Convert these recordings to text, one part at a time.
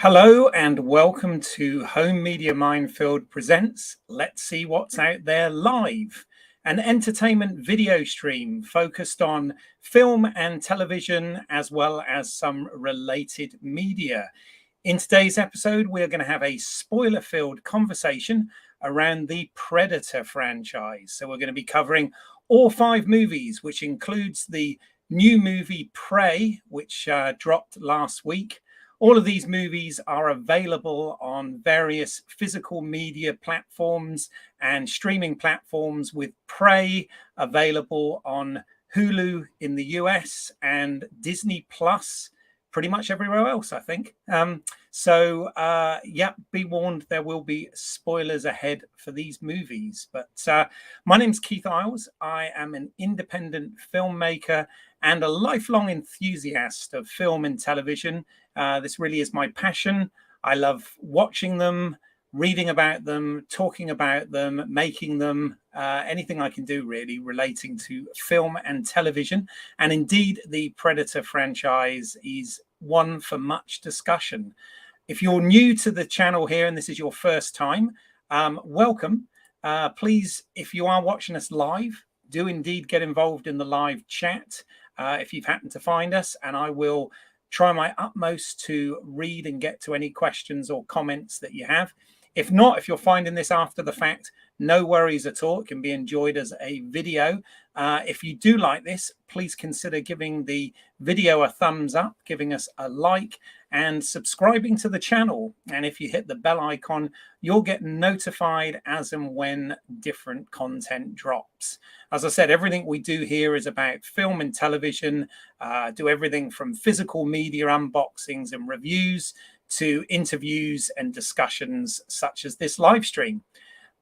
Hello and welcome to Home Media Minefield presents Let's See What's Out There Live, an entertainment video stream focused on film and television as well as some related media. In today's episode, we're going to have a spoiler-filled conversation around the Predator franchise. So we're going to be covering all 5 movies, which includes the new movie Prey, which dropped last week. All of these movies are available on various physical media platforms and streaming platforms, with Prey available on Hulu in the US and Disney Plus pretty much everywhere else, I think. Be warned, there will be spoilers ahead for these movies. But my name's Keith Isles. I am an independent filmmaker and a lifelong enthusiast of film and television. This really is my passion. I love watching them, reading about them, talking about them, making them, anything I can do really relating to film and television. And indeed, the Predator franchise is one for much discussion. If you're new to the channel here and this is your first time, welcome. Please, if you are watching us live, do indeed get involved in the live chat if you've happened to find us, and I will try my utmost to read and get to any questions or comments that you have. If not, if you're finding this after the fact, no worries at all. It can be enjoyed as a video. If you do like this, please consider giving the video a thumbs up, giving us a like, and subscribing to the channel. And if you hit the bell icon, you'll get notified as and when different content drops. As I said, everything we do here is about film and television. Do everything from physical media unboxings and reviews to interviews and discussions such as this live stream.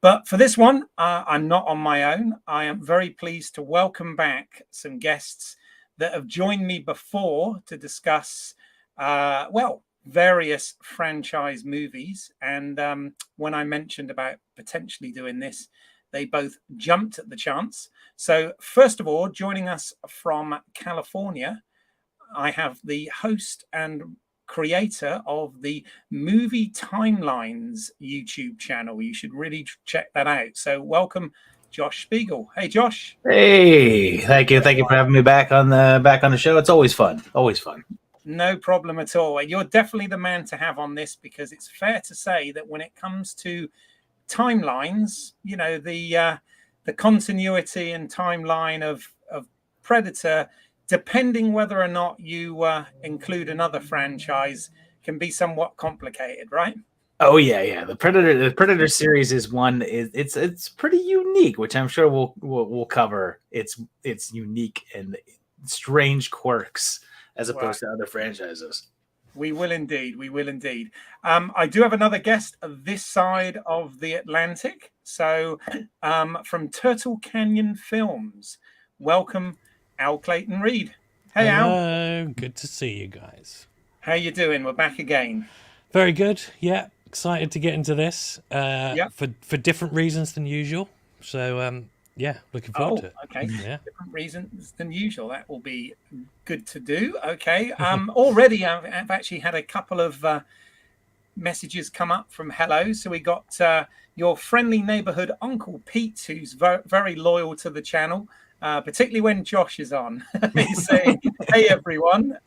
But for this one, I'm not on my own. I am very pleased to welcome back some guests that have joined me before to discuss, various franchise movies. And when I mentioned about potentially doing this, they both jumped at the chance. So first of all, joining us from California, I have the host and creator of the Movie Timelines YouTube channel. You should really check that out. So welcome, Josh Spiegel. Hey, Josh. Hey, thank you for having me back on the show. It's always fun. No problem at all. You're definitely the man to have on this, because it's fair to say that when it comes to timelines, you know, the continuity and timeline of Predator, depending whether or not you include another franchise, can be somewhat complicated, right? Oh yeah. The Predator series is one. It's pretty unique, which I'm sure we'll cover. It's unique and strange quirks as opposed to other franchises. We will indeed. I do have another guest this side of the Atlantic. So from Turtle Canyon Films, welcome, Al Clayton Reed. Hey, Hello. Al. Good to see you guys. How you doing? We're back again. Very good. Yeah, excited to get into this for different reasons than usual. So looking forward to it. Okay. Yeah. Different reasons than usual. That will be good to do. Okay. Already I've actually had a couple of messages come up from hello. So we got your friendly neighborhood Uncle Pete, who's very loyal to the channel. Particularly when Josh is on. He's saying, hey, everyone.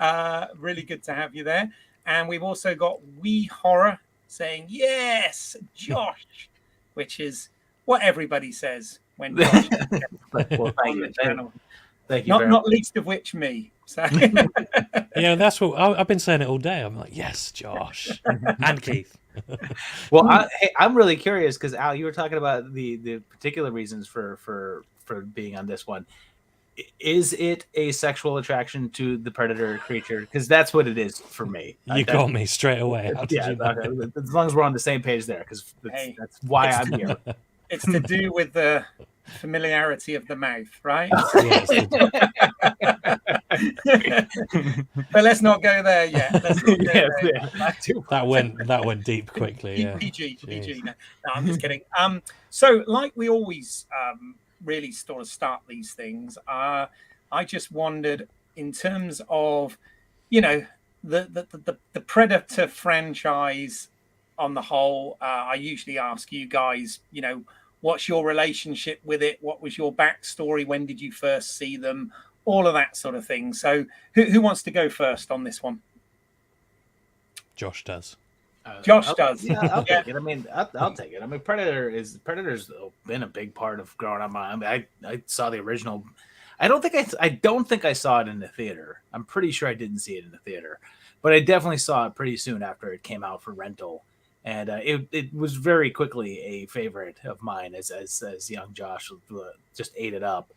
Really good to have you there. And we've also got Wee Horror saying, yes, Josh, which is what everybody says when Josh is well, on the channel. Thank you. Not least of which me. So. Yeah, that's what I've been saying it all day. I'm like, yes, Josh. And Keith. Well, I'm really curious because, Al, you were talking about the particular reasons for being on this one. Is it a sexual attraction to the Predator creature? Because that's what it is for me. You got me straight away. As long as we're on the same page there, because that's why I'm here. It's to do with the familiarity of the mouth, right? But let's not go there yet. That went deep quickly. PG. No, I'm just kidding. So like we always really sort of start these things, I just wondered, in terms of, you know, the Predator franchise on the whole, I usually ask you guys, what's your relationship with it? What was your backstory? When did you first see them? All of that sort of thing. So who wants to go first on this one? Josh does. Josh does. Yeah, I'll take it. I mean, I'll take it. I mean, Predator's been a big part of growing up. I mean, I saw the original. I don't think I saw it in the theater. I'm pretty sure I didn't see it in the theater, but I definitely saw it pretty soon after it came out for rental, and it was very quickly a favorite of mine as young Josh just ate it up.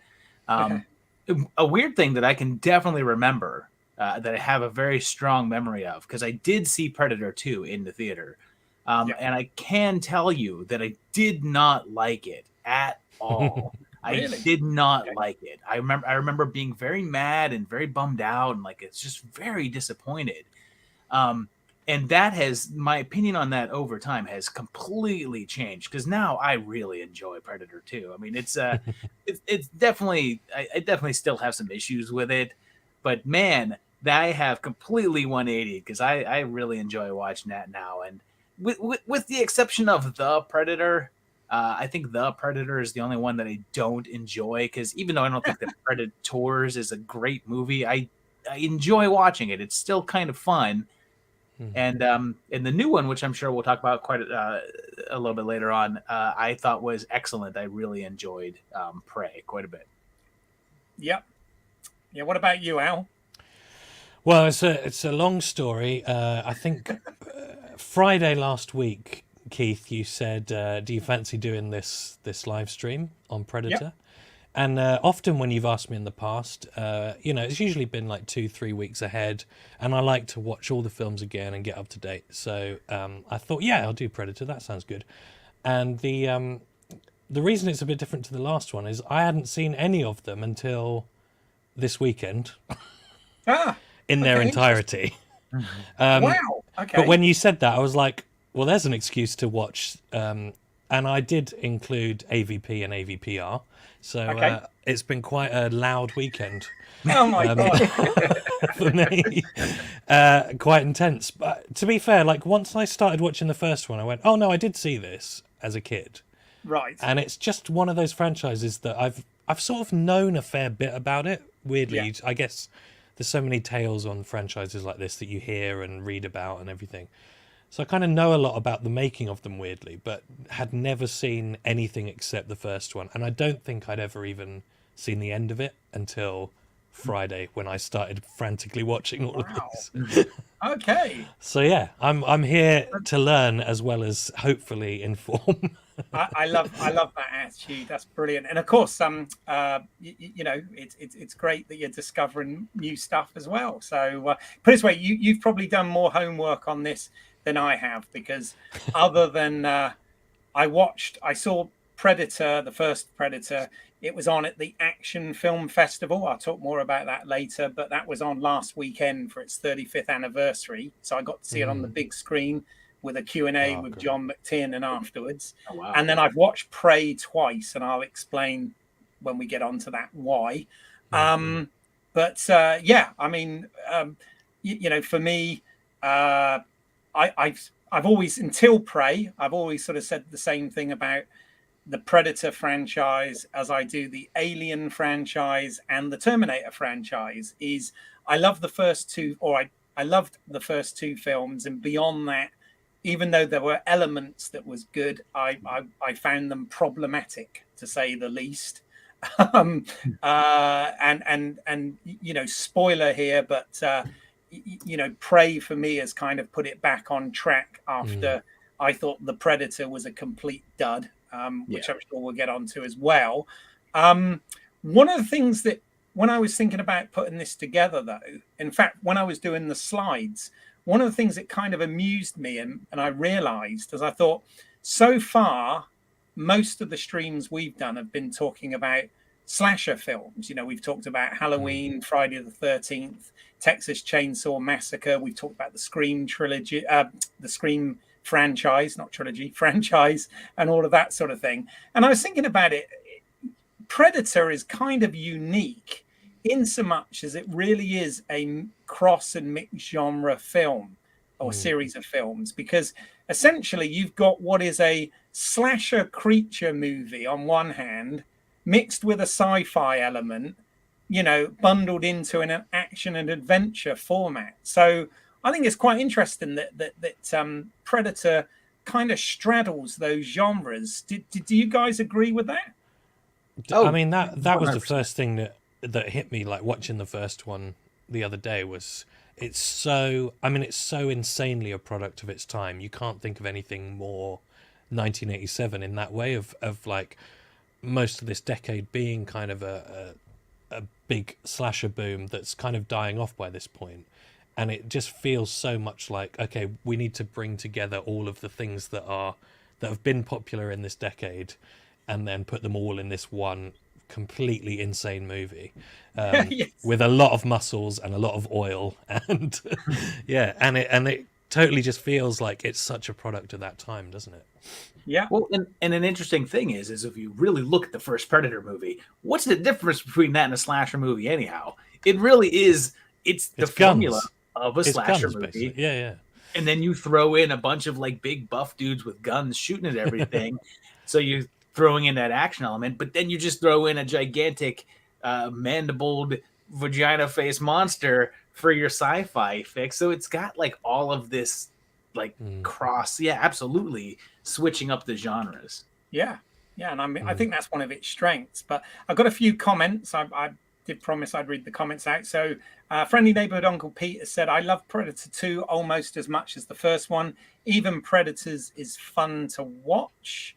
A weird thing that I can definitely remember. That I have a very strong memory of, because I did see Predator 2 in the theater. And I can tell you that I did not like it at all. Really? I did not like it. I remember being very mad and very bummed out, and it's just very disappointed. And that my opinion on that over time has completely changed, because now I really enjoy Predator 2. I mean, it's definitely, I definitely still have some issues with it, but man, I have completely 180, because I really enjoy watching that now. And with the exception of The Predator, I think The Predator is the only one that I don't enjoy, because even though I don't think that Predators is a great movie, I enjoy watching it. It's still kind of fun. And the new one, which I'm sure we'll talk about quite a little bit later on, I thought was excellent. I really enjoyed Prey quite a bit. Yep. Yeah. What about you, Al? Well, it's a long story. I think Friday last week, Keith, you said, "Do you fancy doing this live stream on Predator?" Yep. And often when you've asked me in the past, it's usually been like 2-3 weeks ahead, and I like to watch all the films again and get up to date. So I thought, yeah, I'll do Predator. That sounds good. And the reason it's a bit different to the last one is I hadn't seen any of them until this weekend. In their entirety. Wow. Okay. But when you said that, I was like, well, there's an excuse to watch. And I did include AVP and AVPR. So it's been quite a loud weekend. Oh, my God. For me. Quite intense. But to be fair, once I started watching the first one, I went, oh, no, I did see this as a kid. Right. And it's just one of those franchises that I've sort of known a fair bit about it. Weirdly, I guess there's so many tales on franchises like this that you hear and read about and everything. So I kind of know a lot about the making of them, weirdly, but had never seen anything except the first one. And I don't think I'd ever even seen the end of it until Friday, when I started frantically watching all of this. Okay. So yeah, I'm here to learn as well as hopefully inform. I love that attitude. That's brilliant. And of course, it's great that you're discovering new stuff as well. So put it this way, you've probably done more homework on this than I have, because other than I saw Predator, the first Predator. It was on at the Action Film Festival. I'll talk more about that later, but that was on last weekend for its 35th anniversary. So I got to see it on the big screen with a Q&A with John McTiernan afterwards. Oh, wow. And then I've watched Prey twice, and I'll explain when we get onto that why. For me, I've always, until Prey, I've always sort of said the same thing about the Predator franchise as I do the Alien franchise and the Terminator franchise. Is I love the first two, or I loved the first two films, and beyond that, even though there were elements that was good, I found them problematic, to say the least. Spoiler here, but Prey for me has kind of put it back on track after I thought the Predator was a complete dud, which I'm sure we'll get onto as well. One of the things that, when I was thinking about putting this together, though, in fact, when I was doing the slides, one of the things that kind of amused me and I realized, as I thought, so far, most of the streams we've done have been talking about slasher films. We've talked about Halloween, Friday the 13th, Texas Chainsaw Massacre. We've talked about the Scream trilogy, the Scream franchise, not trilogy, franchise, and all of that sort of thing. And I was thinking about it. Predator is kind of unique in so much as it really is a cross and mixed genre film or series of films, because essentially you've got what is a slasher creature movie on one hand, mixed with a sci-fi element, bundled into an action and adventure format. So I think it's quite interesting that Predator kind of straddles those genres. Do you guys agree with that? I mean, that was the first thing that hit me, like watching the first one the other day, was it's so insanely a product of its time. You can't think of anything more 1987 in that way of like most of this decade being kind of a big slasher boom that's kind of dying off by this point. And it just feels so much like, okay, we need to bring together all of the things that have been popular in this decade and then put them all in this one completely insane movie, Yes. with a lot of muscles and a lot of oil, and and it totally just feels like it's such a product of that time, doesn't it? Yeah. Well, and an interesting thing is if you really look at the first Predator movie, what's the difference between that and a slasher movie anyhow? It really is. It's the formula of a slasher movie. Basically. Yeah. And then you throw in a bunch of like big buff dudes with guns shooting at everything. So you throwing in that action element, but then you just throw in a gigantic mandibled vagina face monster for your sci-fi fix. So it's got like all of this like cross. Yeah, absolutely. Switching up the genres. Yeah. And I think that's one of its strengths. But I've got a few comments. I did promise I'd read the comments out. So friendly neighborhood Uncle Pete has said, I love Predator 2 almost as much as the first one. Even Predators is fun to watch.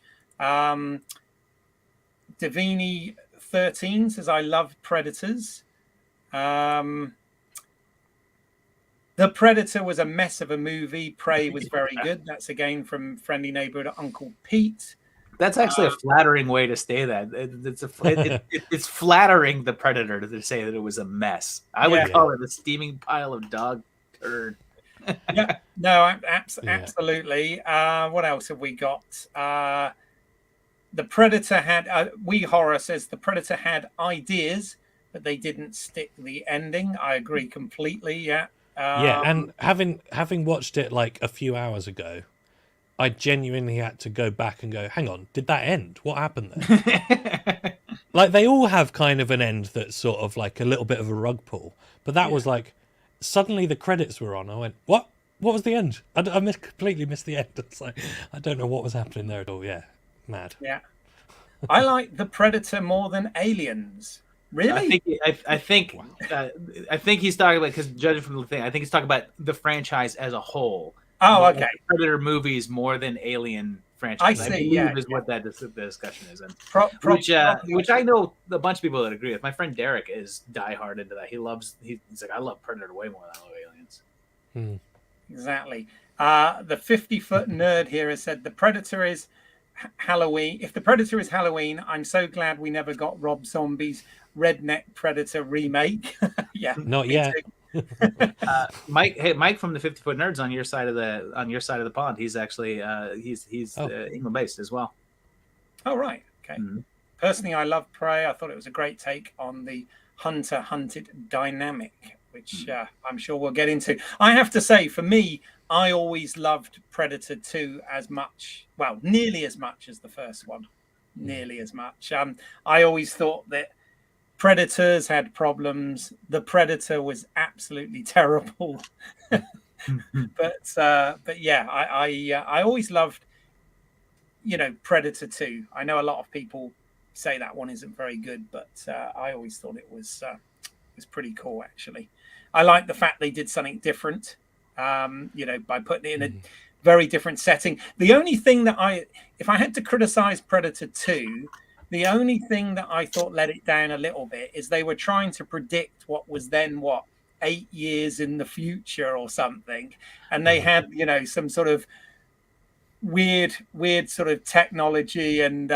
Davini 13 says, I love Predators. The Predator was a mess of a movie. Prey was very good. That's again from friendly neighborhood Uncle Pete. That's actually a flattering way to say that. It's flattering the Predator to say that it was a mess. I would call it a steaming pile of dog turd. Yeah, no, absolutely. What else have we got? The Predator had, We Horror says the Predator had ideas, but they didn't stick the ending. I agree completely. Yeah. And having watched it like a few hours ago, I genuinely had to go back and go, hang on, did that end? What happened there? Like, they all have kind of an end that's sort of like a little bit of a rug pull. But that was like, suddenly the credits were on. I went, what? What was the end? I completely missed the end. It's like, I don't know what was happening there at all. Yeah, mad. Yeah. I like the Predator more than Aliens. Really? I think he's talking about, because judging from the thing, I think he's talking about the franchise as a whole. Oh, okay. Predator movies more than Alien franchise. I see. Is what that discussion is, and which I know a bunch of people that agree with. My friend Derek is diehard into that. He's like, I love Predator way more than I love Aliens. Exactly. The 50-foot nerd here has said the Predator is Halloween. If the Predator is Halloween, I'm so glad we never got Rob Zombie's Redneck Predator remake. Yeah, not yet. Mike from the 50-foot nerds on your side of the pond. He's actually he's England based as well. Oh, right. Okay. Personally, I love Prey. I thought it was a great take on the hunter-hunted dynamic, which I'm sure we'll get into. I have to say, for me, I always loved Predator 2 as much, well, nearly as much as the first one. Nearly as much. I always thought that Predators had problems. The Predator was absolutely terrible. But yeah, I always loved, Predator 2. I know a lot of people say that one isn't very good, but I always thought it was pretty cool, actually. I like the fact they did something different, by putting it in a very different setting. The only thing that if I had to criticize Predator 2, the only thing that I thought let it down a little bit is they were trying to predict what was then 8 years in the future or something. And they had, some sort of weird sort of technology and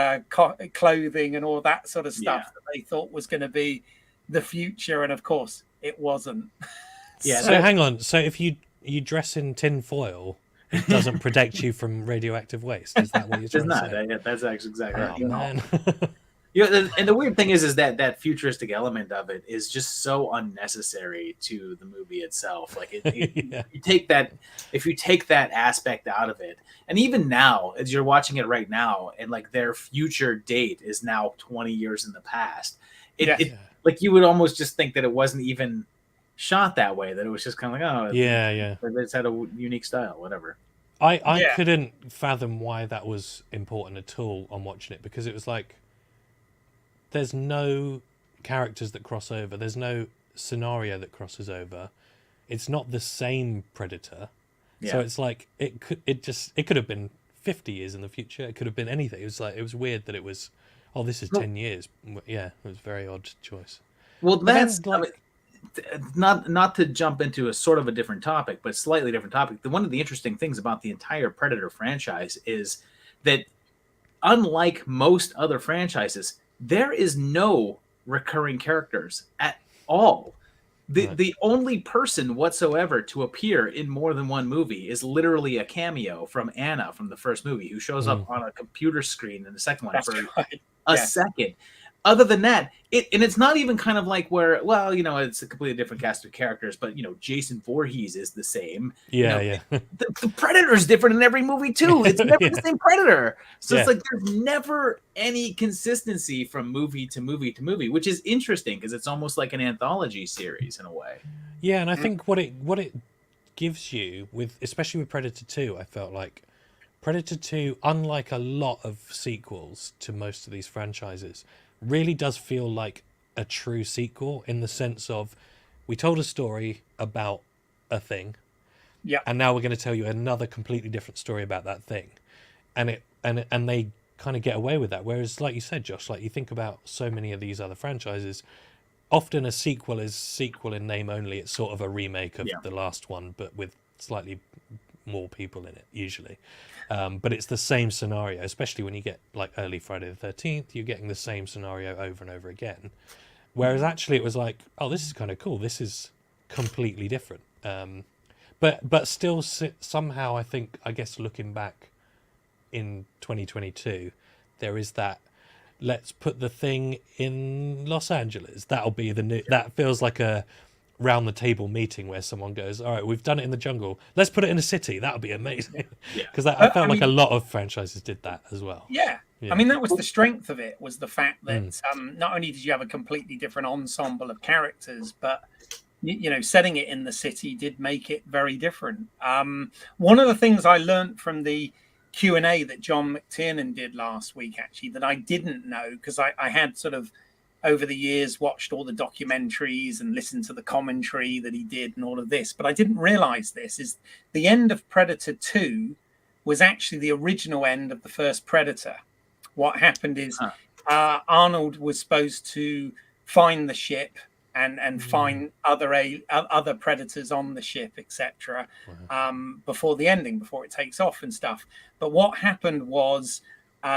clothing and all that sort of stuff that they thought was going to be the future. And of course it wasn't. Yeah. So hang on. So if you dress in tin foil, it doesn't protect you from radioactive waste. Is that what you're trying to say? Yeah, that's actually exactly right. Man. And the weird thing is that futuristic element of it is just so unnecessary to the movie itself. Like Yeah. you take that, if you take that aspect out of it, and even now, as you're watching it right now, and like their future date is now 20 years in the past, it like you would almost just think that it wasn't even shot that way. That it was just kind of like, oh, Yeah. it's had a unique style, whatever. I couldn't fathom why that was important at all on watching it, because it was like, there's no characters that cross over. There's no scenario that crosses over. It's not the same Predator. Yeah. So it's like it could have been 50 years in the future. It could have been anything. It was weird that it was, oh, this is 10 years. Yeah, it was a very odd choice. Well, that's not to jump into a sort of a different topic, but slightly different topic. One of the interesting things about the entire Predator franchise is that, unlike most other franchises, there is no recurring characters at all. The only person whatsoever to appear in more than one movie is literally a cameo from Anna from the first movie, who shows up on a computer screen in the second one for a second. Other than that, it's not even kind of like where, well, it's a completely different cast of characters, but Jason Voorhees is the same. Yeah. The Predator is different in every movie too. It's never the same Predator. So it's like there's never any consistency from movie to movie to movie, which is interesting because it's almost like an anthology series in a way. Yeah, and I think what it gives you, especially with Predator 2, I felt like Predator 2, unlike a lot of sequels to most of these franchises, really does feel like a true sequel, in the sense of, we told a story about a thing, and now we're going to tell you another completely different story about that thing, and they kind of get away with that. Whereas, like you said, Josh, like you think about so many of these other franchises, often a sequel is sequel in name only. It's sort of a remake of the last one, but with slightly more people in it usually. But it's the same scenario, especially when you get like early Friday the 13th, you're getting the same scenario over and over again. Whereas actually it was like, oh, this is kind of cool. This is completely different. But still somehow I guess looking back in 2022, there is that, let's put the thing in Los Angeles. That'll be the new, that feels like a round the table meeting where someone goes, all right, we've done it in the jungle, let's put it in a city. That'll be amazing. Because I felt like a lot of franchises did that as well. I mean, that was the strength of it, was the fact that not only did you have a completely different ensemble of characters, but setting it in the city did make it very different. One of the things I learned from the Q&A that John McTiernan did last week, actually, that I didn't know, because I had sort of over the years watched all the documentaries and listened to the commentary that he did and all of this, but I didn't realize this, is the end of Predator 2 was actually the original end of the first Predator. What happened is Arnold was supposed to find the ship and find other predators on the ship, etc., before the ending, before it takes off and stuff. But what happened was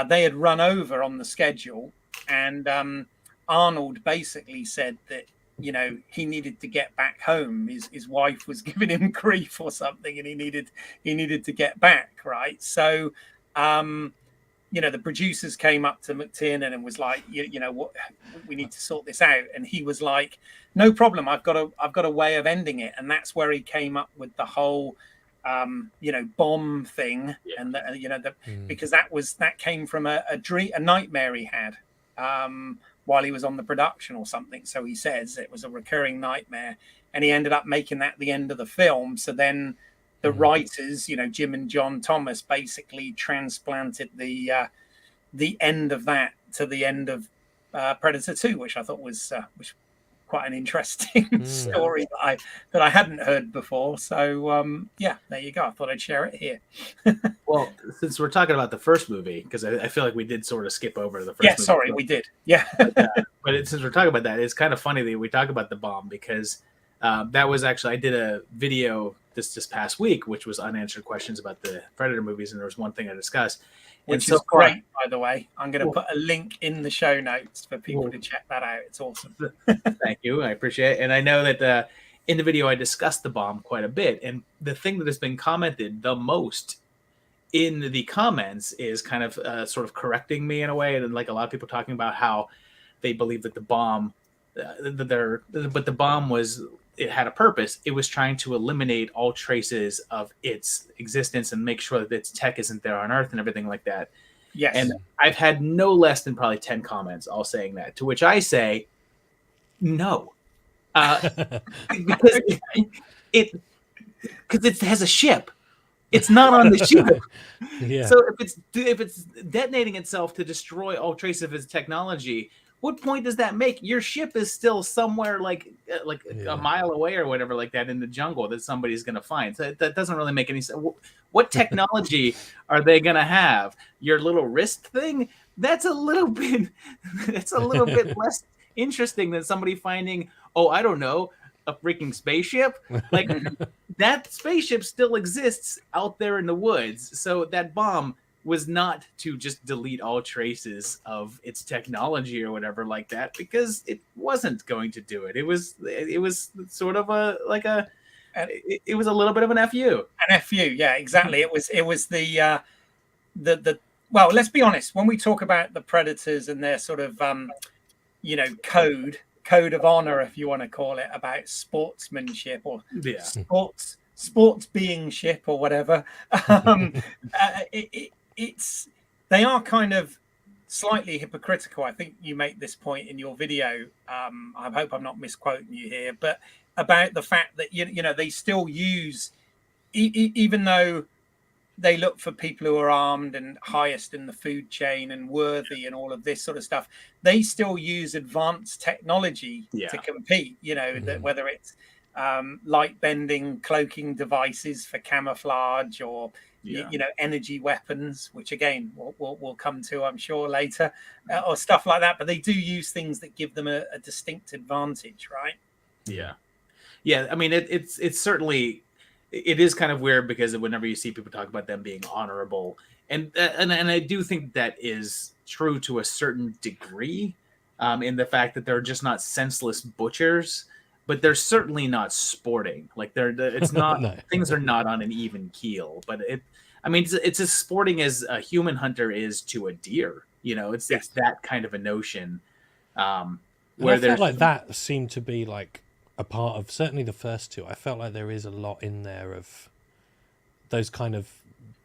they had run over on the schedule, and Arnold basically said that he needed to get back home. His wife was giving him grief or something, and he needed to get back, right? So the producers came up to McTiernan and was like, what, we need to sort this out. And he was like, no problem, I've got a way of ending it. And that's where he came up with the whole bomb thing, and because that came from a nightmare he had while he was on the production or something. So he says it was a recurring nightmare, and he ended up making that the end of the film. So then the writers, Jim and John Thomas, basically transplanted the end of that to the end of Predator 2, which I thought was quite an interesting story that I hadn't heard before. So there you go. I thought I'd share it here. Well, since we're talking about the first movie, because I feel like we did sort of skip over the first movie. Yeah, sorry, we did. Yeah. but since we're talking about that, it's kind of funny that we talk about the bomb, because that was actually, I did a video this past week, which was unanswered questions about the Predator movies, and there was one thing I discussed. Which is great, by the way. I'm going to put a link in the show notes for people to check that out. It's awesome. Thank you. I appreciate it. And I know that in the video I discussed the bomb quite a bit. And the thing that has been commented the most in the comments is kind of sort of correcting me in a way, and like a lot of people talking about how they believe that the bomb, but the bomb it had a purpose. It was trying to eliminate all traces of its existence and make sure that its tech isn't there on Earth and everything like that. Yes. And I've had no less than probably 10 comments all saying that, to which I say, no. Because it has a ship. It's not on the ship. Yeah. So if it's detonating itself to destroy all trace of its technology, what point does that make? Your ship is still somewhere like a mile away or whatever like that in the jungle that somebody's going to find. So that doesn't really make any sense. What technology are they going to have? Your little wrist thing? That's a little bit less interesting than somebody finding, I don't know, a freaking spaceship. Like that spaceship still exists out there in the woods. So that bomb was not to just delete all traces of its technology or whatever like that, because it wasn't going to do it. It was sort of it was a little bit of an FU. An FU, yeah, exactly. It was the well, let's be honest, when we talk about the Predators and their sort of code of honor, if you want to call it, about sportsmanship or sports being ship or whatever, they are kind of slightly hypocritical. I think you make this point in your video. I hope I'm not misquoting you here, but about the fact that they still use, even though they look for people who are armed and highest in the food chain and worthy and all of this sort of stuff, they still use advanced technology to compete. That whether it's light bending cloaking devices for camouflage or energy weapons, which again we'll come to, I'm sure, later, or stuff like that. But they do use things that give them a distinct advantage, right? Yeah. I mean, it's certainly, it is kind of weird because whenever you see people talk about them being honorable, and I do think that is true to a certain degree, in the fact that they're just not senseless butchers. But they're certainly not sporting. Like it's not no. Things are not on an even keel. But it's as sporting as a human hunter is to a deer. It's that kind of a notion. Where I felt like that seemed to be like a part of certainly the first two. I felt like there is a lot in there of those kind of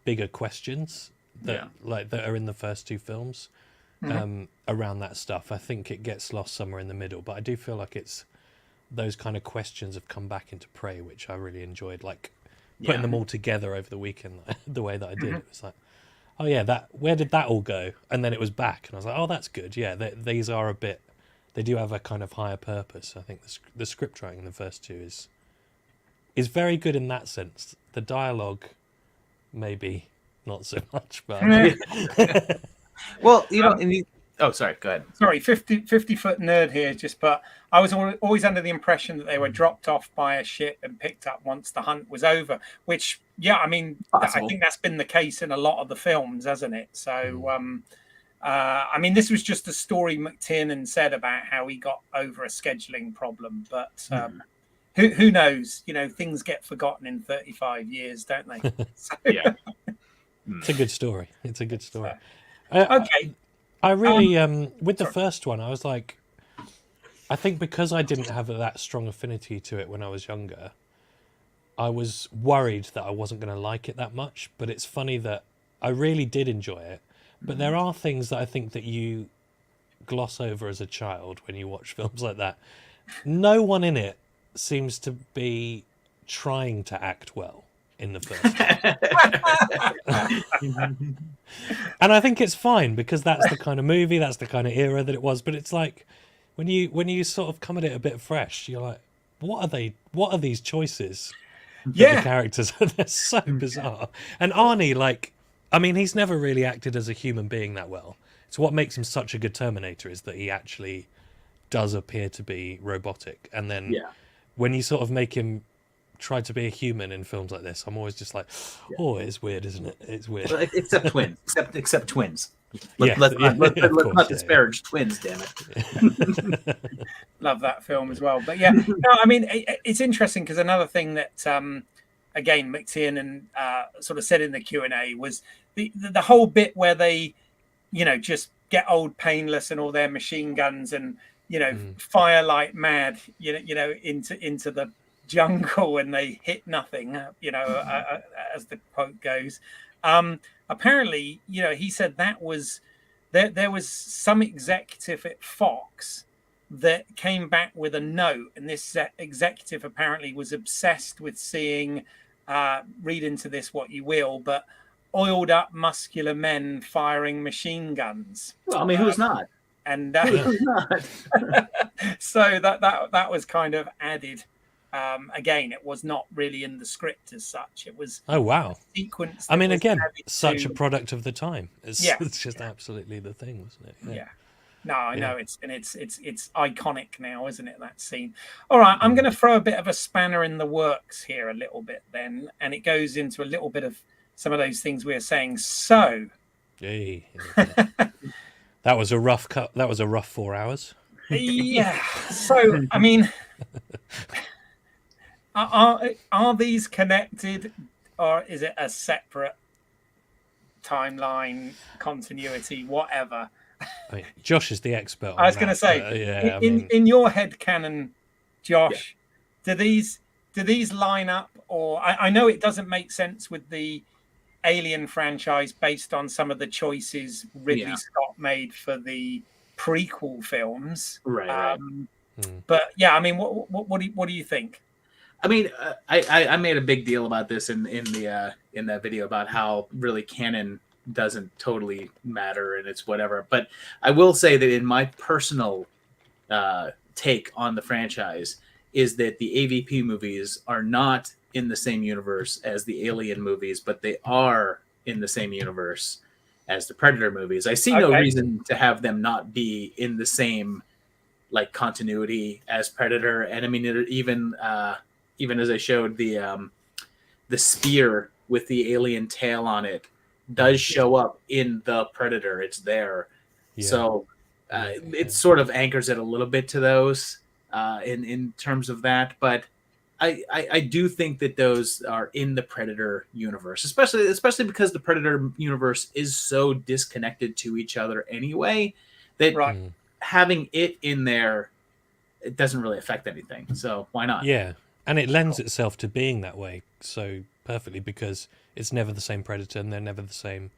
bigger questions that are in the first two films, around that stuff. I think it gets lost somewhere in the middle, but I do feel like it's those kind of questions have come back into Prey, which I really enjoyed, like putting them all together over the weekend the way that I did. It was like, oh yeah, where did that all go? And then it was back, and I was like, oh, that's good. Yeah, these are they do have a kind of higher purpose. I think the script writing in the first two is very good in that sense. The dialogue, maybe not so much, but well, oh, sorry, go ahead. Sorry, 50-foot nerd here, but I was always under the impression that they were dropped off by a ship and picked up once the hunt was over, which, I mean, possible. I think that's been the case in a lot of the films, hasn't it? So, I mean, this was just a story McTiernan said about how he got over a scheduling problem, but who knows? Things get forgotten in 35 years, don't they? So, It's a good story. It's a good story. Okay. I really, with the first one, I was like, I think because I didn't have that strong affinity to it when I was younger, I was worried that I wasn't going to like it that much. But it's funny that I really did enjoy it. But there are things that I think that you gloss over as a child when you watch films like that. No one in it seems to be trying to act well in the first one. And I think it's fine because that's the kind of movie, that's the kind of era that it was. But it's like when you sort of come at it a bit fresh, you're like, what are these choices for the characters? They're so bizarre. And Arnie, like, I mean, he's never really acted as a human being that well. So what makes him such a good Terminator is that he actually does appear to be robotic. And then when you sort of make him try to be a human in films like this, I'm always just like, it's weird, isn't it? It's weird. Well, except twins. Except twins. Let's not disparage twins, damn it. Love that film as well. But no, I mean, it's interesting because another thing that, again, McTiernan sort of said in the Q&A was the whole bit where they, just get old Painless and all their machine guns and, fire like mad, into the jungle and they hit nothing, as the quote goes. Apparently, he said that was there was some executive at Fox that came back with a note, and this executive apparently was obsessed with seeing, read into this what you will, but oiled up muscular men firing machine guns. Well, I mean, who's not? And who's not? So that was kind of added. Again, it was not really in the script as such. It was a sequence. I mean, again, such a product of the time. It's just absolutely the thing, wasn't it? Yeah. No, I know it's iconic now, isn't it? That scene. All right, I'm going to throw a bit of a spanner in the works here a little bit then, and it goes into a little bit of some of those things we were saying. So, that was a rough cut. That was a rough 4 hours. Yeah. So, I mean, are these connected, or is it a separate timeline, continuity, whatever? I mean, Josh is the expert. I was going to say, in your head canon, Josh, do these line up? Or I know it doesn't make sense with the Alien franchise based on some of the choices Ridley Scott made for the prequel films, right? But yeah, I mean, what do you think? I mean, I made a big deal about this in that video about how really canon doesn't totally matter and it's whatever. But I will say that in my personal take on the franchise is that the AVP movies are not in the same universe as the Alien movies, but they are in the same universe as the Predator movies. I see no reason to have them not be in the same like continuity as Predator. And I mean, even as I showed the spear with the alien tail on it does show up in the Predator. It's there. So it sort of anchors it a little bit to those in terms of that. But I do think that those are in the Predator universe, especially because the Predator universe is so disconnected to each other anyway that having it in there, it doesn't really affect anything. So why not? Yeah. And it lends itself to being that way so perfectly because it's never the same Predator and they're never the same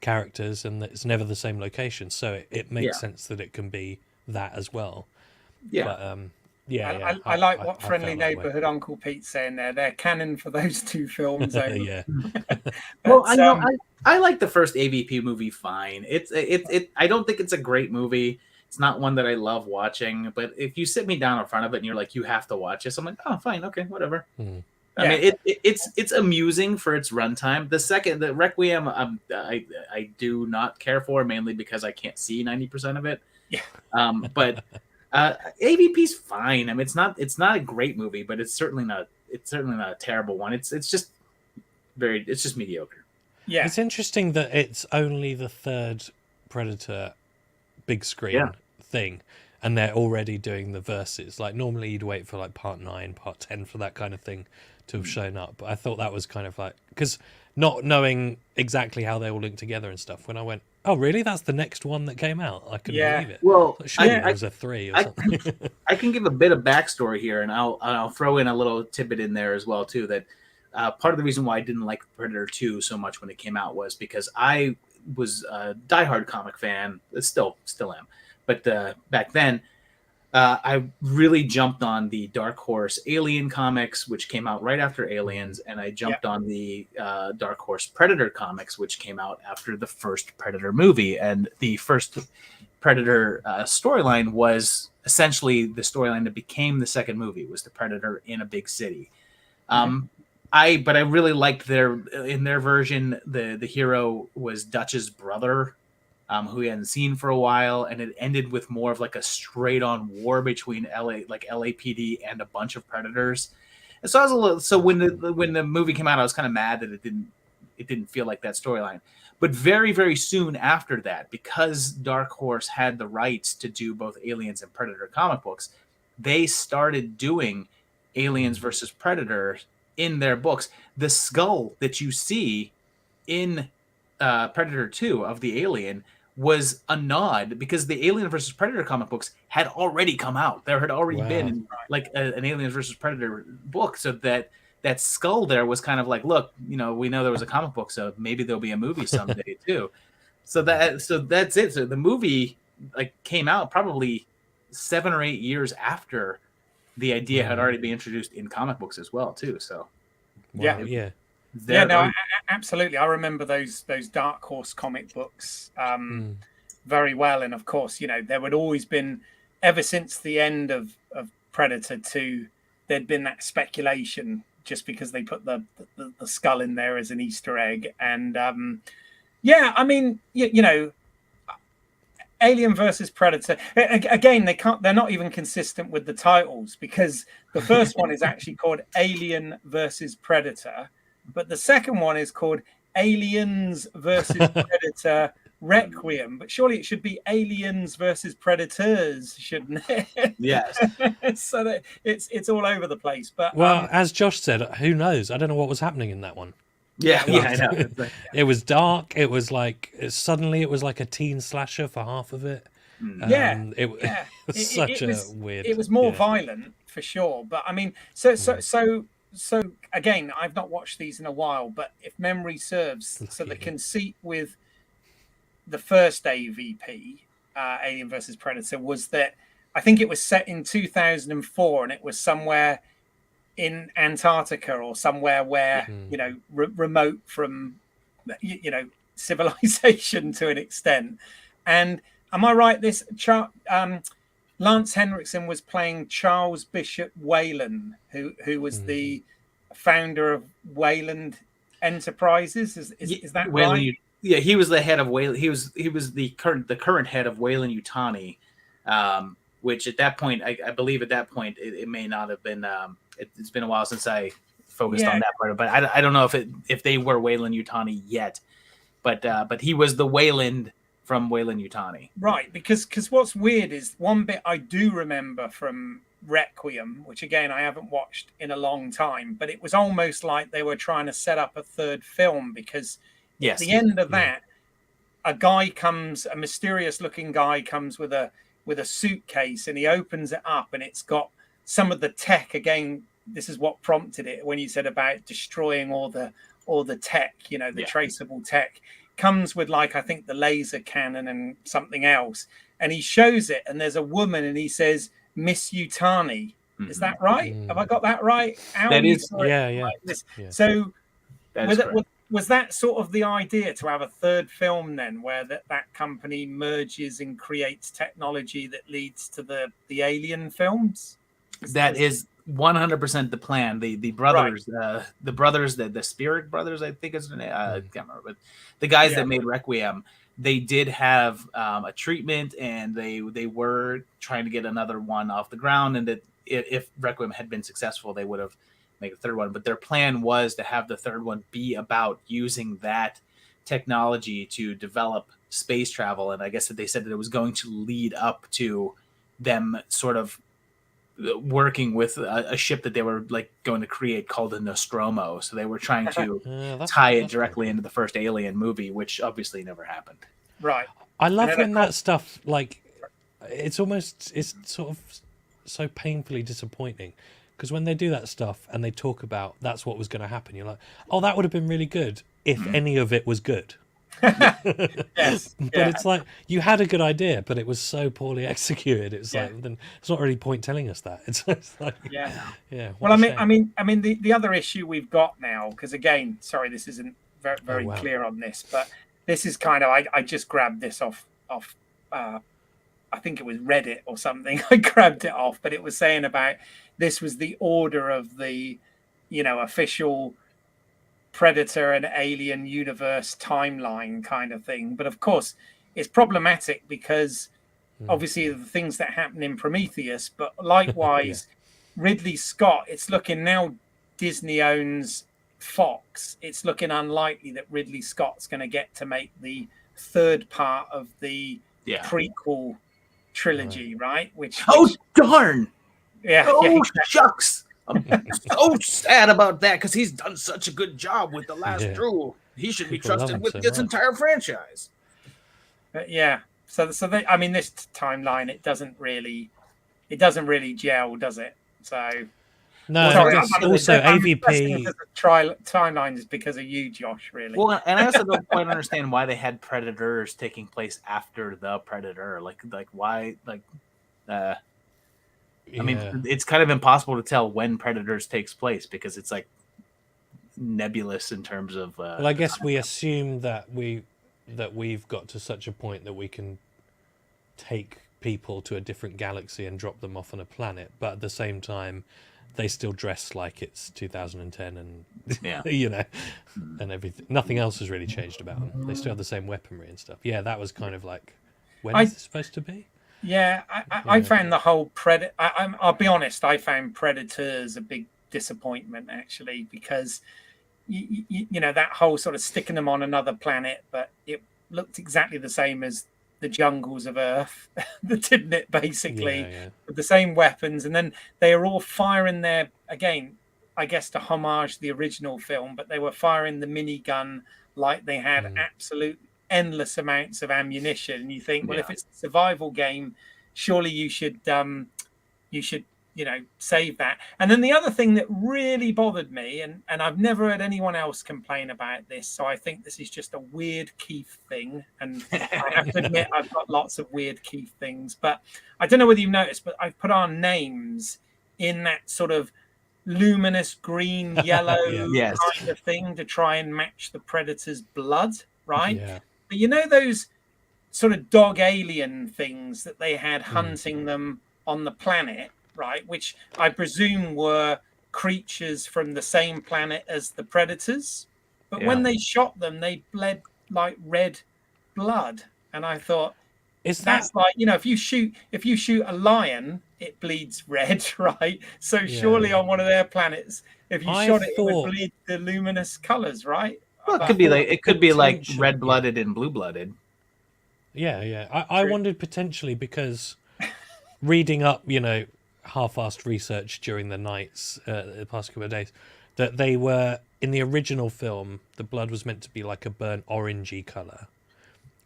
characters and it's never the same location. So it makes sense that it can be that as well. Yeah. But, I like what Friendly Neighborhood Uncle Pete's saying there. They're canon for those two films. Yeah. Well, I like the first AVP movie fine. I don't think it's a great movie. It's not one that I love watching, but if you sit me down in front of it and you're like, you have to watch this, I'm like, oh, fine, okay, whatever. I mean, it's amusing for its runtime. The Requiem, I do not care for, mainly because I can't see 90% of it. Yeah. But AVP's fine. I mean, it's not a great movie, but it's certainly not a terrible one. It's just mediocre. Yeah. It's interesting that it's only the third Predator big screen thing and they're already doing the verses. Like normally you'd wait for like part 9, part 10 for that kind of thing to have shown up, but I thought that was kind of like, because not knowing exactly how they all link together and stuff, when I went, oh really, that's the next one that came out, I couldn't believe it. Well, it was a 3 or something. I can give a bit of backstory here, and I'll throw in a little tidbit in there as well too, that part of the reason why I didn't like Predator 2 so much when it came out was because I was a diehard comic fan, still am, but back then I really jumped on the Dark Horse Alien comics, which came out right after Aliens, and I jumped on the Dark Horse Predator comics, which came out after the first Predator movie. And the first Predator storyline was essentially the storyline that became the second movie, was the Predator in a big city. I really liked in their version, the hero was Dutch's brother, who he hadn't seen for a while, and it ended with more of like a straight on war between LAPD and a bunch of Predators. And so I was when the movie came out, I was kind of mad that it didn't feel like that storyline. But very, very soon after that, because Dark Horse had the rights to do both Aliens and Predator comic books, they started doing Aliens versus Predator in their books. The skull that you see in Predator 2 of the alien was a nod, because the Alien versus Predator comic books had already come out. There had already been like an Aliens versus Predator book, so that skull there was kind of like, look, we know there was a comic book, so maybe there'll be a movie someday too. So that's it. So the movie came out probably 7 or 8 years after the idea had already been introduced in comic books as well too. So absolutely. I remember those Dark Horse comic books very well, and of course, there would always been, ever since the end of Predator 2, there'd been that speculation, just because they put the skull in there as an Easter egg, and Alien versus Predator. Again, they're not even consistent with the titles, because the first one is actually called Alien versus Predator, but the second one is called Aliens versus Predator Requiem. But surely it should be Aliens versus Predators, shouldn't it? Yes. So that it's all over the place. But as Josh said, who knows? I don't know what was happening in that one. I know. It was dark. It was suddenly it was like a teen slasher for half of it. It was such a weird. It was more violent for sure, but I mean, so again, I've not watched these in a while, but if memory serves, so the conceit with the first AVP, Alien versus Predator, was that I think it was set in 2004, and it was somewhere in Antarctica or somewhere where remote from civilization to an extent. And am I right? This Lance Henriksen was playing Charles Bishop Weyland, who was the founder of Weyland Enterprises. Is that Weyland, right? Yeah, he was the head of Weyland. He was the current head of Weyland-Yutani, which at that point, I believe at that point it may not have been. It's been a while since I focused on that part, but I don't know if they were Weyland-Yutani yet, but he was the Weyland from Weyland-Yutani. Right, because what's weird is one bit I do remember from Requiem, which again I haven't watched in a long time, but it was almost like they were trying to set up a third film, because at the end of that, a mysterious looking guy comes with a suitcase, and he opens it up, and it's got some of the tech. Again, this is what prompted it when you said about destroying all the tech, traceable tech. Comes with I think the laser cannon and something else, and he shows it, and there's a woman, and he says Miss Yutani. Is that right? Have I got that right? That is, So was that sort of the idea, to have a third film then, where that company merges and creates technology that leads to the Alien films? That is 100% the plan. The brothers, the Spirit Brothers, I think is the name. I can't remember, but the guys that made Requiem, they did have a treatment, and they were trying to get another one off the ground, and that if Requiem had been successful, they would have made a third one. But their plan was to have the third one be about using that technology to develop space travel, and I guess that they said that it was going to lead up to them sort of working with a ship that they were going to create called the Nostromo. So they were trying to tie it directly into the first Alien movie, which obviously never happened. Right. I love when that stuff, it's sort of so painfully disappointing, because when they do that stuff and they talk about that's what was going to happen, you're like, oh, that would have been really good if any of it was good. Yes, but it's you had a good idea, but it was so poorly executed. It's then it's not really point telling us that. It's Well, I mean, the other issue we've got now, because again, sorry, this isn't very clear on this, but this is kind of I just grabbed this off. I think it was Reddit or something. I grabbed it off, but it was saying about this was the order of the, official Predator and Alien universe timeline kind of thing. But of course, it's problematic because obviously the things that happen in Prometheus, but likewise, Ridley Scott, it's looking now Disney owns Fox. It's looking unlikely that Ridley Scott's going to get to make the third part of the prequel trilogy, right? Which darn! Exactly. Shucks! I'm so sad about that because he's done such a good job with the last Drew. He should be trusted with this entire franchise. But yeah, so they, I mean, this timeline it doesn't really gel, does it? So no, sorry, also AVP timeline is because of you, Josh. Really. Well, and I also don't quite understand why they had Predators taking place after the Predator. Like why? I mean, it's kind of impossible to tell when Predators takes place because it's like nebulous in terms of. Well, I guess we assume that we've got to such a point that we can take people to a different galaxy and drop them off on a planet, but at the same time, they still dress like it's 2010 and you know, and everything. Nothing else has really changed about them. They still have the same weaponry and stuff. Yeah, that was kind of like, when is it supposed to be? Yeah, I found the whole Predator. I'll be honest. I found Predators a big disappointment actually because you know that whole sort of sticking them on another planet, but it looked exactly the same as the jungles of Earth, didn't it? Basically, with the same weapons, and then they were all firing their again. I guess to homage the original film, but they were firing the minigun like they had absolute endless amounts of ammunition, and you think, well, if it's a survival game, surely you should save that. And then the other thing that really bothered me, and I've never heard anyone else complain about this, so I think this is just a weird Keith thing, and I have to admit I've got lots of weird Keith things, but I don't know whether you've noticed, but I've put our names in that sort of luminous green yellow kind of thing to try and match the Predator's blood, right? But you know those sort of dog alien things that they had hunting them on the planet, right? Which I presume were creatures from the same planet as the Predators. But when they shot them, they bled like red blood. And I thought, that's like, you know, if you shoot a lion, it bleeds red, right? So surely on one of their planets, if you shot it, it would bleed the luminous colors, right? Well, it could be like red-blooded and blue-blooded. Yeah. I wondered potentially because reading up, you know, half-assed research during the nights, the past couple of days, that they were in the original film, the blood was meant to be like a burnt orangey color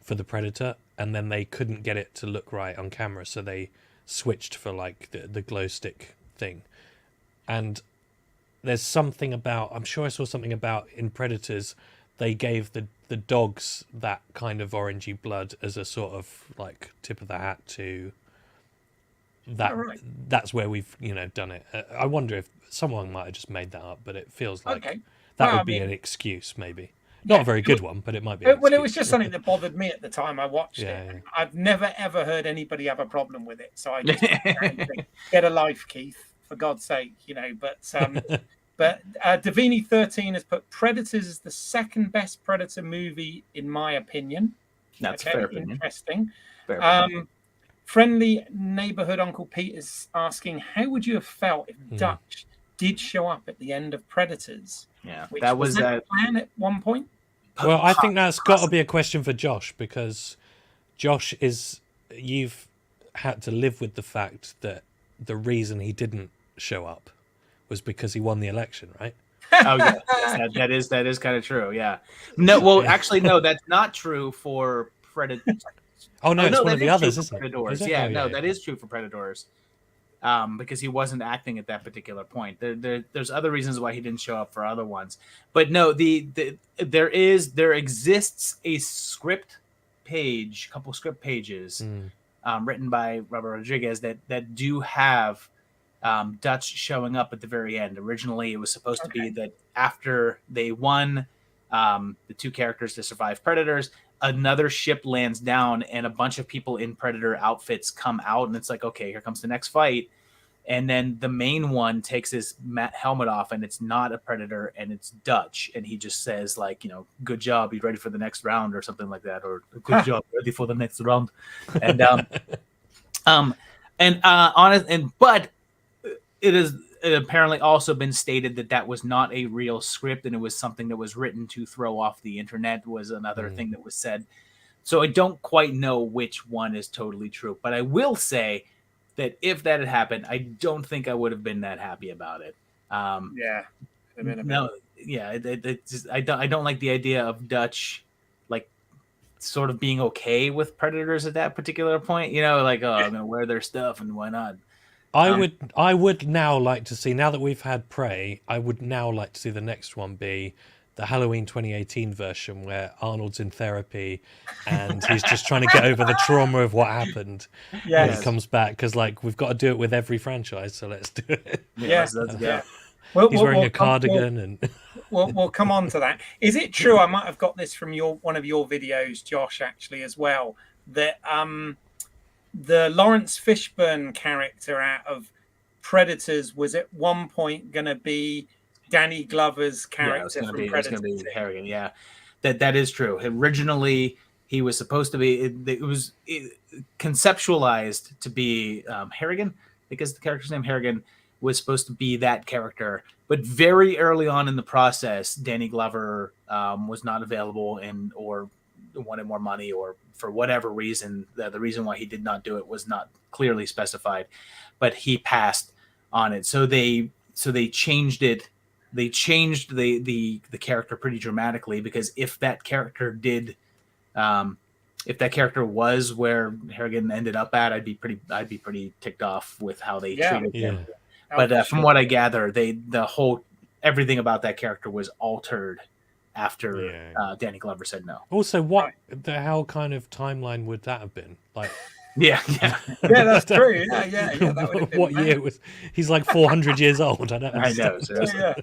for the Predator, and then they couldn't get it to look right on camera, so they switched for like the glow stick thing. And there's something about, I'm sure I saw something about in Predators, they gave the dogs that kind of orangey blood as a sort of like tip of the hat to that. That's where we've, you know, done it. I wonder if someone might have just made that up, but it feels like that would be an excuse, maybe. Not a very good one, but it might be. Well, it was just something that bothered me at the time I watched it. I've never, ever heard anybody have a problem with it. So I just think, get a life, Keith, for God's sake, you know. But Davini 13 has put Predators as the second best Predator movie, in my opinion. That's fair opinion. Interesting. Friendly neighborhood Uncle Pete is asking, how would you have felt if Dutch did show up at the end of Predators? Yeah, that was that plan at one point. Well, I think that's got to be a question for Josh, because Josh you've had to live with the fact that the reason he didn't show up was because he won the election, right? Oh yeah, that is kind of true. Yeah. No, well, actually, no, that's not true for Predators. Oh no, it's one of the others, isn't it? Predators. That is true for Predators. Because he wasn't acting at that particular point. There's other reasons why he didn't show up for other ones, but no, there exists a script page, couple script pages, written by Robert Rodriguez that do have Dutch showing up at the very end. Originally, it was supposed to be that after they won the two characters to survive Predators, another ship lands down and a bunch of people in Predator outfits come out, and it's like, okay, here comes the next fight. And then the main one takes his helmet off, and it's not a Predator, and it's Dutch, and he just says, like, you know, good job, you ready for the next round, or something like that, or good job, ready for the next round. And but it has apparently also been stated that was not a real script, and it was something that was written to throw off the internet, was another thing that was said. So I don't quite know which one is totally true, but I will say that if that had happened, I don't think I would have been that happy about it. Yeah. No, yeah, I don't like the idea of Dutch, like, sort of being okay with predators at that particular point. Like, oh, I'm gonna wear their stuff and why not? I would now like to see, now that we've had Prey, I would now like to see the next one be the Halloween 2018 version where Arnold's in therapy and he's just trying to get over the trauma of what happened when he comes back. Because, like, we've got to do it with every franchise, so let's do it. Let's go. Yeah. He's wearing a cardigan and we'll come on to that. Is it true? I might have got this from one of your videos, Josh, actually, as well, that the Lawrence Fishburne character out of Predators was at one point going to be Danny Glover's character from Predator. It was going to be Harrigan. Yeah, that is true. Originally, he was supposed to be. It was conceptualized to be Harrigan, because the character's name Harrigan was supposed to be that character. But very early on in the process, Danny Glover was not available or wanted more money, or for whatever reason, the reason why he did not do it was not clearly specified, but he passed on it. So they changed it. They changed the character pretty dramatically, because if that character was where Harrigan ended up at, I'd be pretty ticked off with how they treated him. But from what I gather, everything about that character was altered after Danny Glover said no. Also, how kind of timeline would that have been? Like, yeah, that's true. Yeah. That would have been what year was? He's like 400 years old. I don't understand. I know.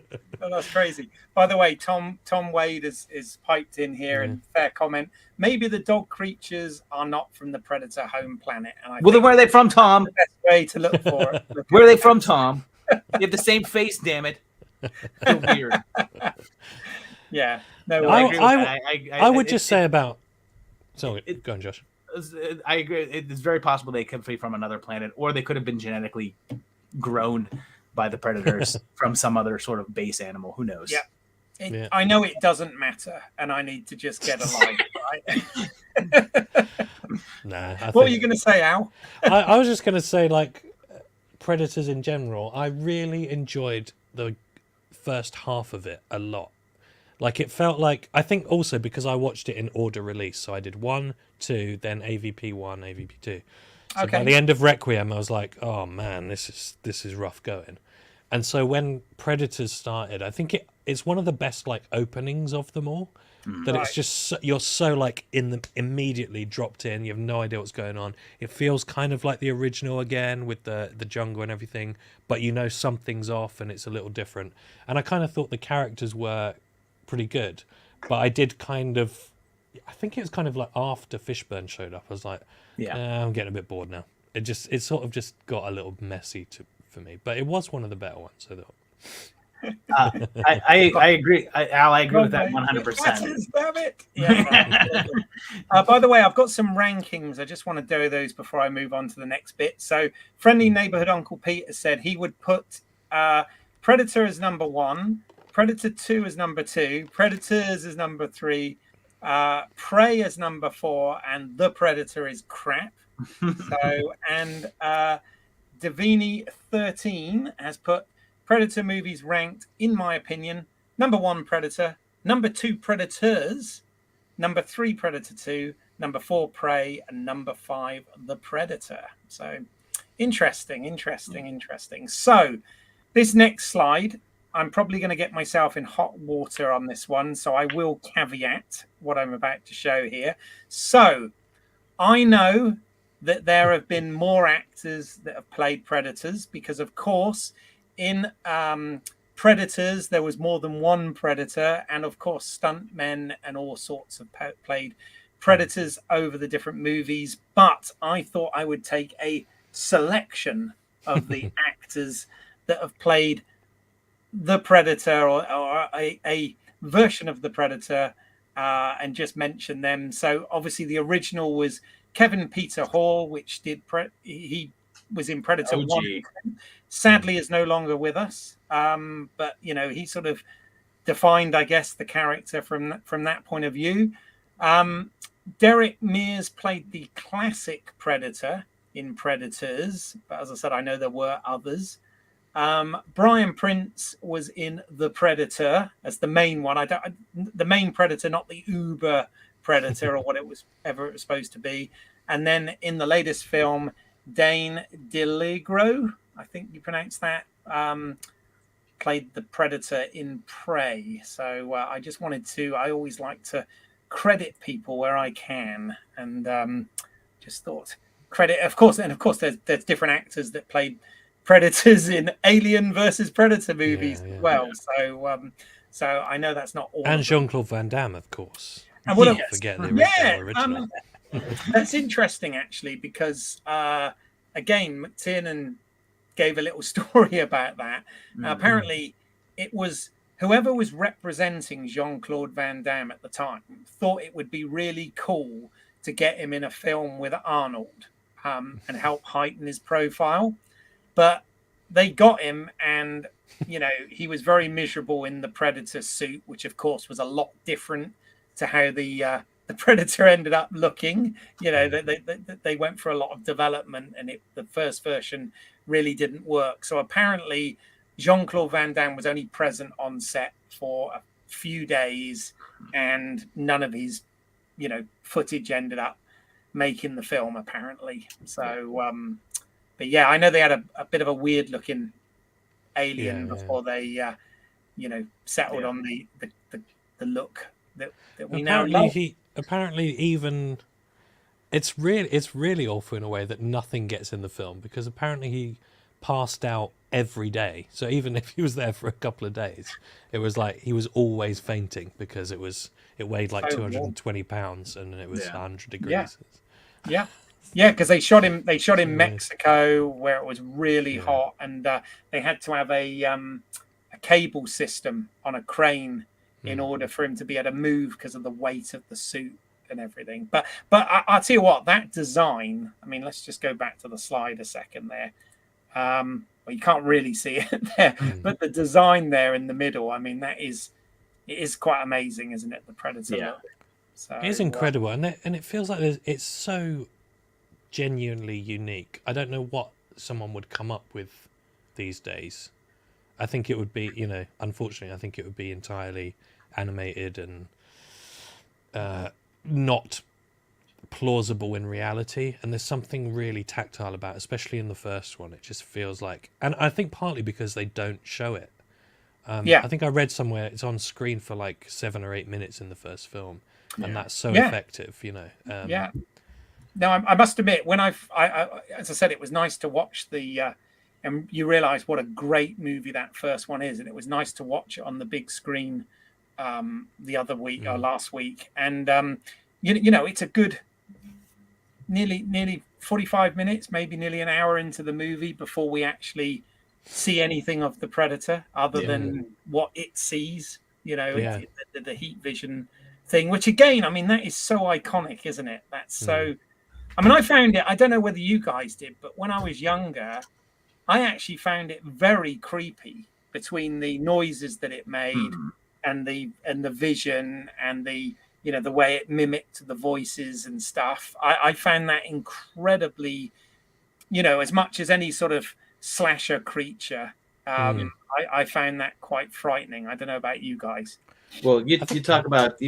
Oh, that's crazy. By the way, Tom Wade is piped in here, and fair comment. Maybe the dog creatures are not from the Predator home planet. And then where are they from, Tom? The best way to look for it. Where are they from, Tom? You have the same face, damn it. They're weird. Yeah. No, I would just say about. Sorry, go on, Josh. I agree. It's very possible they could be from another planet, or they could have been genetically grown by the predators from some other sort of base animal. Who knows? Yeah. I know it doesn't matter, and I need to just get alive. Right? What were you going to say, Al? I was just going to say, like, Predators in general, I really enjoyed the first half of it a lot. Like, it felt like, I think also because I watched it in order release, so I did 1, 2, then AVP 1, AVP 2. So by the end of Requiem, I was like, oh man, this is rough going. And so when Predators started, I think it's one of the best, like, openings of them all. That it's just you're so, like, immediately dropped in. You have no idea what's going on. It feels kind of like the original again with the jungle and everything, but you know something's off and it's a little different. And I kind of thought the characters were pretty good, but I think it was kind of like after Fishburne showed up, I was like, I'm getting a bit bored now. It sort of just got a little messy for me, but it was one of the better ones, I thought. I agree, Al. I agree with that 100%. Damn it! Yeah. By the way, I've got some rankings. I just want to do those before I move on to the next bit. So, friendly neighborhood Uncle Peter said he would put Predator as number 1, Predator 2 as number 2, Predators as number 3, Prey as number 4, and The Predator is crap. So, and Davini 13 has put Predator movies ranked, in my opinion, number 1 Predator, number 2 Predators, number 3 Predator 2, number 4 Prey, and number 5 The Predator. So interesting. So this next slide, I'm probably going to get myself in hot water on this one, so I will caveat what I'm about to show here. So I know that there have been more actors that have played Predators because, of course, in Predators, there was more than one Predator, and of course, stuntmen and all sorts have played Predators over the different movies. But I thought I would take a selection of the actors that have played the Predator or a version of the Predator and just mention them. So obviously, the original was Kevin Peter Hall, which he was in Predator 1. Sadly, is no longer with us. But, you know, he sort of defined, I guess, the character from that point of view. Derek Mears played the classic Predator in Predators. But as I said, I know there were others. Brian Prince was in The Predator as the main one. The main Predator, not the Uber Predator or what it was supposed to be. And then in the latest film, Dane DeLegro, I think you pronounce that, played the Predator in Prey. So I just wanted to. I always like to credit people where I can, and just thought credit. Of course, there's different actors that played Predators in Alien versus Predator movies as well. So I know that's not all. And Jean-Claude Van Damme, of course. And what forget the original. That's interesting actually, because again, McTiernan gave a little story about that. Apparently, it was whoever was representing Jean-Claude Van Damme at the time thought it would be really cool to get him in a film with Arnold and help heighten his profile. But they got him, and he was very miserable in the Predator suit, which of course was a lot different to how the Predator ended up looking. They went for a lot of development, and the first version really didn't work. So apparently, Jean-Claude Van Damme was only present on set for a few days, and none of his, footage ended up making the film. Apparently, so. But yeah, I know they had a bit of a weird looking alien before they, settled on the look that we now love. Apparently even it's really awful in a way that nothing gets in the film, because apparently he passed out every day. So even if he was there for a couple of days, it was like he was always fainting because it weighed like 220 pounds and it was 100 degrees. Yeah, because they shot in Mexico where it was really hot, and they had to have a cable system on a crane in order for him to be able to move because of the weight of the suit and everything. But I'll tell you what, that design. I mean, let's just go back to the slide a second there. Well, you can't really see it there, but the design there in the middle. I mean, it is quite amazing, isn't it? The Predator look. So, it is incredible, and it feels like it's so genuinely unique. I don't know what someone would come up with these days. I think it would be, unfortunately, I think it would be entirely animated and not plausible in reality. And there's something really tactile about it, especially in the first one. It just feels like, and I think partly because they don't show it. I think I read somewhere it's on screen for like 7 or 8 minutes in the first film, and that's so effective, No, I must admit, when I as I said, it was nice to watch and you realise what a great movie that first one is, and it was nice to watch it on the big screen the other week or last week, and it's a good nearly 45 minutes, maybe nearly an hour into the movie before we actually see anything of the Predator other than what it sees, the heat vision thing, which again, I mean, that is so iconic, isn't it? That's so. I mean, I found it. I don't know whether you guys did, but when I was younger, I actually found it very creepy between the noises that it made and the vision and the way it mimicked the voices and stuff. I found that incredibly, as much as any sort of slasher creature. I found that quite frightening. I don't know about you guys. Well, you talk about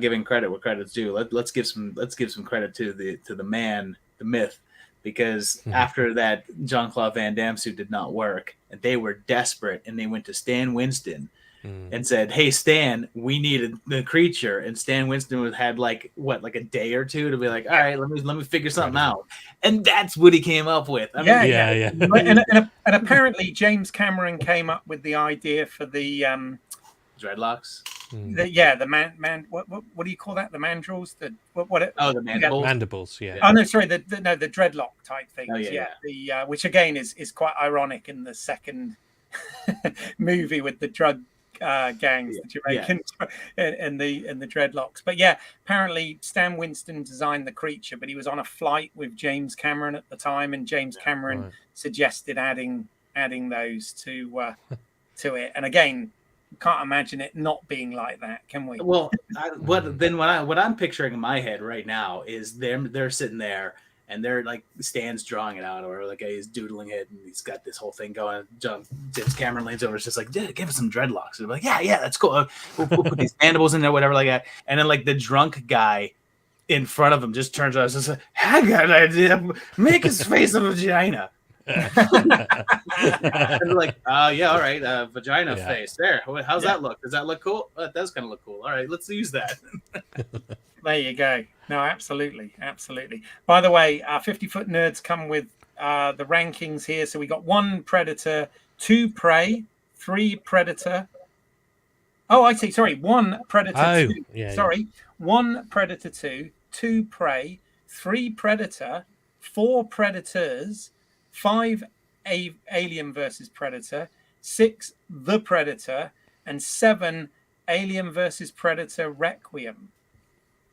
giving credit where credit's due. Let's give some credit to the man, the myth, because after that Jean-Claude Van Damme suit did not work, and they were desperate, and they went to Stan Winston and said, "Hey Stan, we need the creature." And Stan Winston had like a day or two to be like, "All right, let me figure something out," and that's what he came up with. And apparently James Cameron came up with the idea for the dreadlocks. The man. What do you call that? The mandrels. The mandibles. Mandibles. Yeah. Oh no, sorry. The dreadlock type things. Oh, yeah. The which again is quite ironic in the second movie with the drug gangs, the Jamaicans and the dreadlocks. But yeah, apparently Stan Winston designed the creature, but he was on a flight with James Cameron at the time, and James Cameron suggested adding those to it. And again, can't imagine it not being like that, can we? Well, what I'm picturing in my head right now is they're sitting there, and they're like Stan's drawing it out, or like he's doodling it, and he's got this whole thing going. James Cameron leans over, it's just like, give us some dreadlocks. And they're like, yeah, that's cool. We'll put these mandibles in there, whatever, like that. And then like the drunk guy in front of him just turns around and says, I got an idea. Make his face a vagina. And they're like, yeah, all right, vagina face. There. How's that look? Does that look cool? That does kind of look cool. All right, let's use that. There you go. No, absolutely. By the way, 50-foot nerds come with the rankings here. So we got 1 Predator, 2 Prey, 3 Predator. Oh, I see. Sorry, 1 Predator 2. Yeah, sorry, 1 Predator 2, 2 Prey, 3 Predator, 4 Predators, 5 Alien versus Predator, 6 The Predator, and 7 Alien versus Predator Requiem.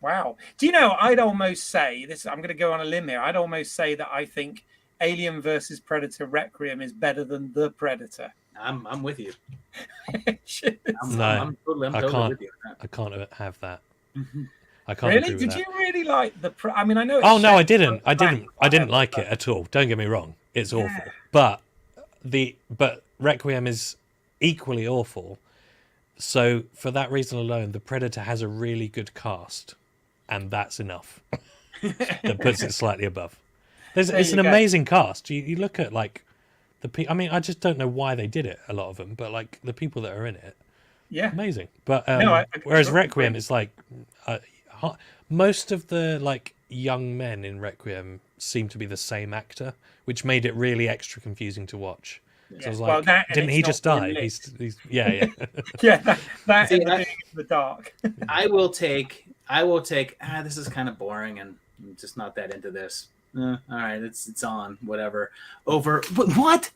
Wow. Do you know, I'd almost say this, I'm going to go on a limb here. I'd almost say that I think Alien versus Predator Requiem is better than The Predator. I'm with you. I'm totally with you. I can't have that. I can't. Really? Did you really like the? I mean, I know. Oh no, I didn't. I didn't like it at all. Don't get me wrong. It's awful. But Requiem is equally awful. So for that reason alone, The Predator has a really good cast, and that's enough. That puts it slightly above. It's an amazing cast. You look at like the people. I mean, I just don't know why they did it. A lot of them, but like the people that are in it, amazing. But whereas Requiem is like most of the like young men in Requiem seem to be the same actor, which made it really extra confusing to watch. So I was like, didn't he just die? He's yeah. that is the dark. I will take. This is kind of boring, and I'm just not that into this. All right, it's on. Whatever. Over. What? What?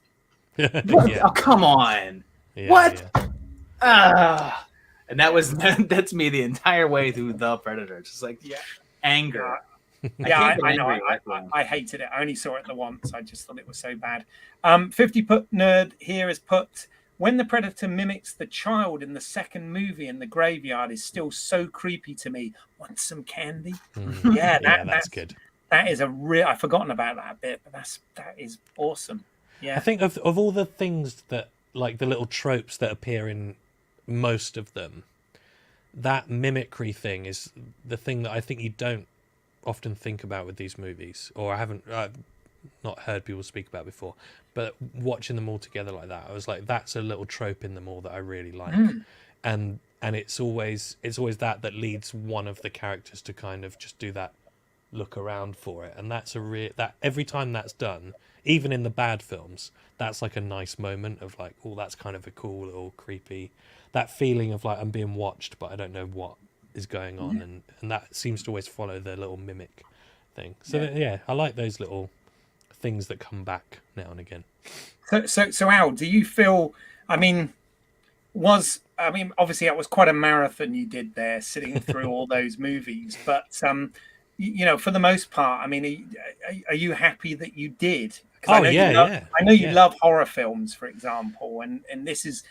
Oh, come on. What? And that's me the entire way through The Predator. Just like anger. I know. I hated it. I only saw it the once. I just thought it was so bad. 50-foot nerd here has put, when the Predator mimics the child in the second movie in the graveyard is still so creepy to me. Want some candy? That's good. That is a real. I've forgotten about that bit, but that is awesome. Yeah. I think of all the things that, like the little tropes that appear in most of them, that mimicry thing is the thing that I think you don't often think about with these movies, or I've not heard people speak about before, but watching them all together like that, I was like, that's a little trope in them all that I really like. And it's always that leads one of the characters to kind of just do that look around for it, and that's that every time that's done, even in the bad films, that's like a nice moment of like, oh, that's kind of a cool little creepy, that feeling of like I'm being watched but I don't know what is going on, and that seems to always follow the little mimic thing. So I like those little things that come back now and again. So Al, do you feel, obviously it was quite a marathon you did there, sitting through all those movies, but for the most part, are you happy that you did? I know you love horror films, for example, and this is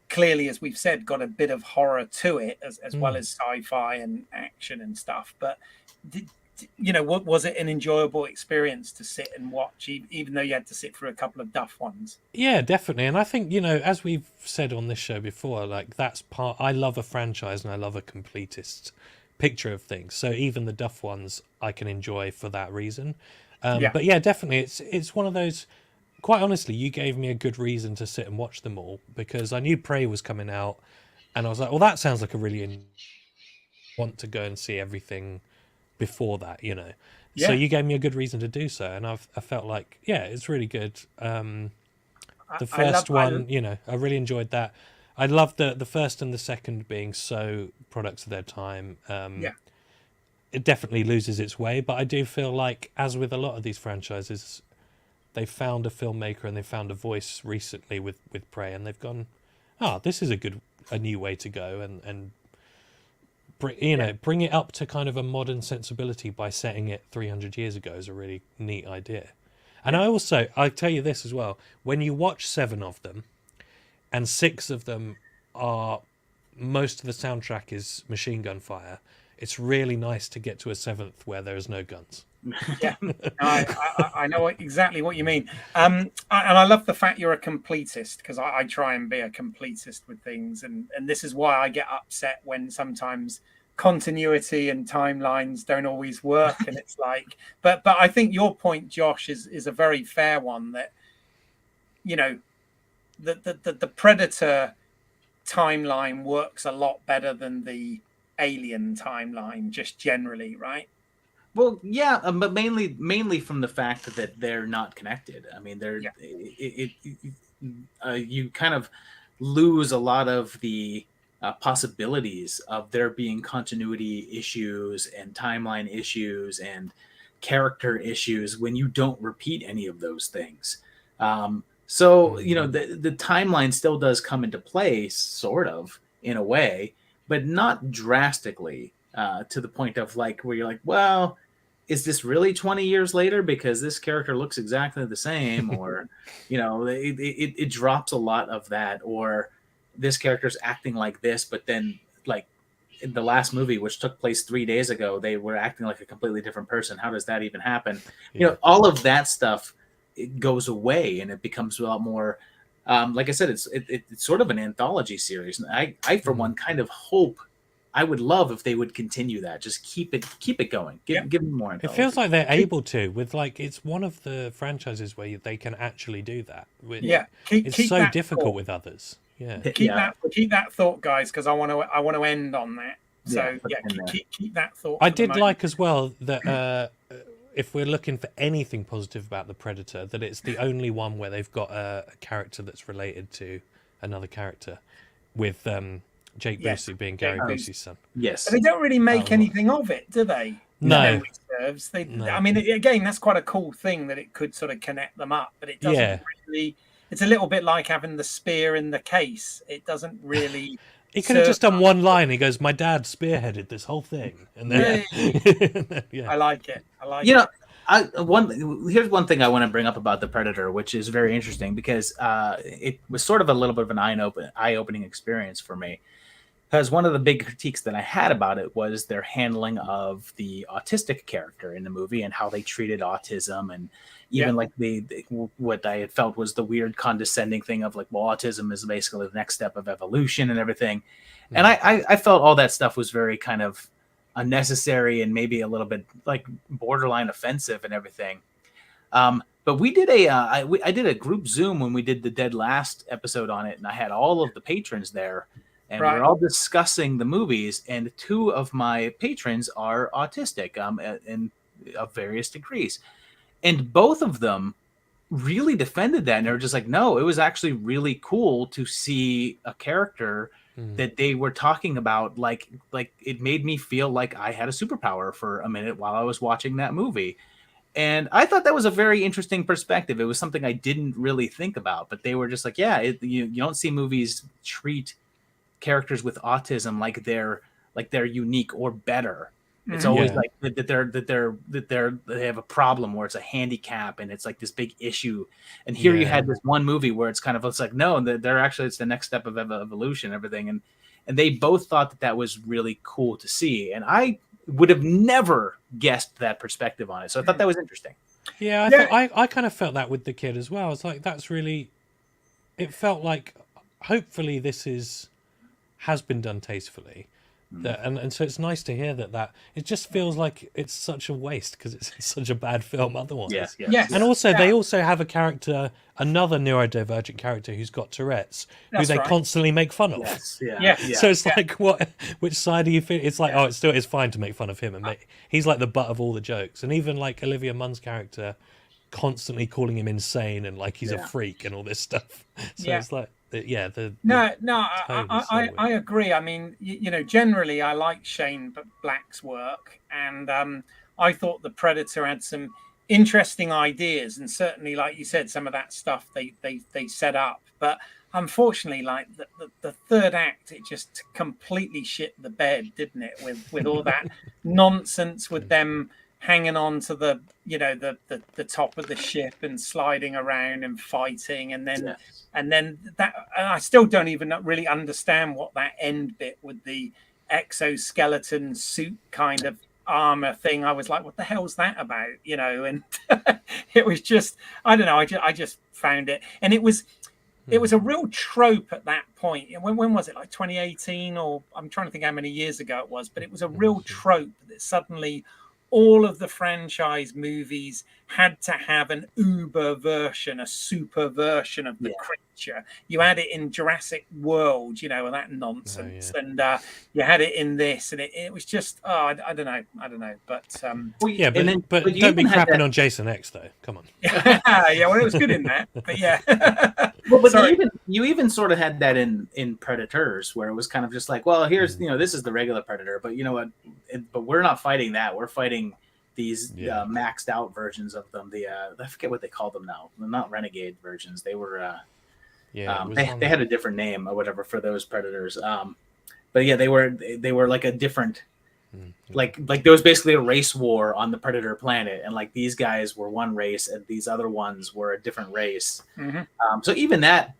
clearly, as we've said, got a bit of horror to it, as well as sci-fi and action and stuff. But was it an enjoyable experience to sit and watch, even though you had to sit through a couple of duff ones? Yeah, definitely. And I think, as we've said on this show before, like that's part. I love a franchise and I love a completist picture of things. So even the duff ones I can enjoy for that reason. But yeah, definitely, it's one of those. Quite honestly, you gave me a good reason to sit and watch them all, because I knew Prey was coming out, and I was like, well, that sounds like a really want to go and see everything before that, So you gave me a good reason to do so, and I felt like, it's really good. The first one, I really enjoyed that. I loved the first and the second being so products of their time. It definitely loses its way, but I do feel like, as with a lot of these franchises, they found a filmmaker and they found a voice recently with Prey, and they've gone, this is a new way to go, and bring it up to kind of a modern sensibility by setting it 300 years ago is a really neat idea. And I tell you this as well, when you watch 7 of them, and 6 of them are, most of the soundtrack is machine gun fire, it's really nice to get to a 7th where there's no guns. Yeah, no, I know exactly what you mean. And I love the fact you're a completist, because I try and be a completist with things, and this is why I get upset when sometimes continuity and timelines don't always work. And it's like, but I think your point, Josh, is a very fair one, that you know the Predator timeline works a lot better than the Alien timeline, just generally, right? Well, yeah, but mainly from the fact that they're not connected. I mean, Yeah. You kind of lose a lot of the possibilities of there being continuity issues and timeline issues and character issues when you don't repeat any of those things. So the timeline still does come into play, sort of, in a way, but not drastically, to the point of like where you're like, well, is this really 20 years later because this character looks exactly the same? Or it drops a lot of that. Or this character's acting like this, but then, like, in the last movie, which took place 3 days ago, they were acting like a completely different person. How does that even happen? Yeah. All of that stuff, it goes away, and it becomes a lot more, like I said, it's sort of an anthology series. And I for one, kind of hope, I would love if they would continue that. Just keep it going. Give them more It anthology. feels like they're able to, with like, it's one of the franchises where they can actually do that. It's keep so that difficult thought. with others. Yeah. Keep that thought, guys, because I want to end on that. So put it in there. keep that thought. I for the did moment. like as well that if we're looking for anything positive about the Predator, that it's the only one where they've got a character that's related to another character, with Jake Yes, Busey being Gary Busey. Busey's son. Yes. But they don't really make Oh. anything of it, do they? No. Reserves. No. I mean, again, that's quite a cool thing that it could sort of connect them up, but it doesn't Yeah. really. It's a little bit like having the spear in the case. It doesn't really. He could have just done one line. He goes, "My dad spearheaded this whole thing," and then yeah. I like it. I like You it. know, here's one thing I want to bring up about the Predator, which is very interesting, because it was sort of a little bit of an eye-opening experience for me. Because one of the big critiques that I had about it was their handling of the autistic character in the movie and how they treated autism, and even like what I had felt was the weird condescending thing of like, well, autism is basically the next step of evolution and everything. And I felt all that stuff was very kind of unnecessary and maybe a little bit like borderline offensive and everything. But we did I did a group Zoom when we did the Dead Last episode on it, and I had all of the patrons there. And we're all discussing the movies, and two of my patrons are autistic, in of various degrees, and both of them really defended that, and they were just like, "No, it was actually really cool to see a character that they were talking about. Like it made me feel like I had a superpower for a minute while I was watching that movie." And I thought that was a very interesting perspective. It was something I didn't really think about, but they were just like, "Yeah, you don't see movies treat characters with autism like they're unique or better. It's always like that they have a problem, or it's a handicap, and it's like this big issue." And here you had this one movie where it's kind of, it's like, no, they're actually, it's the next step of evolution, everything. And they both thought that was really cool to see, and I would have never guessed that perspective on it. So I thought that was interesting. Yeah, I kind of felt that with the kid as well. I was like, that's really, it felt like, hopefully this has been done tastefully, and so it's nice to hear that it just feels like it's such a waste because it's such a bad film otherwise. Yes. And also they also have a character, another neurodivergent character who's got Tourette's, who they constantly make fun of. So it's like, which side do you feel? It's like, oh, it's fine to make fun of him, and he's like the butt of all the jokes, and even like Olivia Munn's character constantly calling him insane and like he's a freak and all this stuff. So it's like, I agree. I mean, generally I like Shane Black's work, and I thought the Predator had some interesting ideas, and certainly, like you said, some of that stuff they set up. But unfortunately, like the third act, it just completely shit the bed, didn't it? With all that nonsense with them hanging on to the top of the ship and sliding around and fighting, and then that, and I still don't even really understand what that end bit with the exoskeleton suit kind of armor thing, I was like, what the hell's that about? You know, and it was just, I don't know, I just found it, and it was a real trope at that point. When was it, like 2018, or I'm trying to think how many years ago it was, but it was a real trope that suddenly all of the franchise movies had to have an uber version, a super version of the creature. You had it in Jurassic World, you know, and that nonsense, and you had it in this, and it was just, I don't know, but but don't be crapping on Jason X though. Come on. Yeah, well, it was good in that, but yeah. Well, but you even sort of had that in Predators, where it was kind of just like, well, here's this is the regular Predator, but you know what? But we're not fighting that. We're fighting these maxed out versions of them. I forget what they call them now. They're not renegade versions. They were they had a different name or whatever for those Predators. But yeah, they were like a different. Like there was basically a race war on the Predator planet, and like these guys were one race and these other ones were a different race. So even that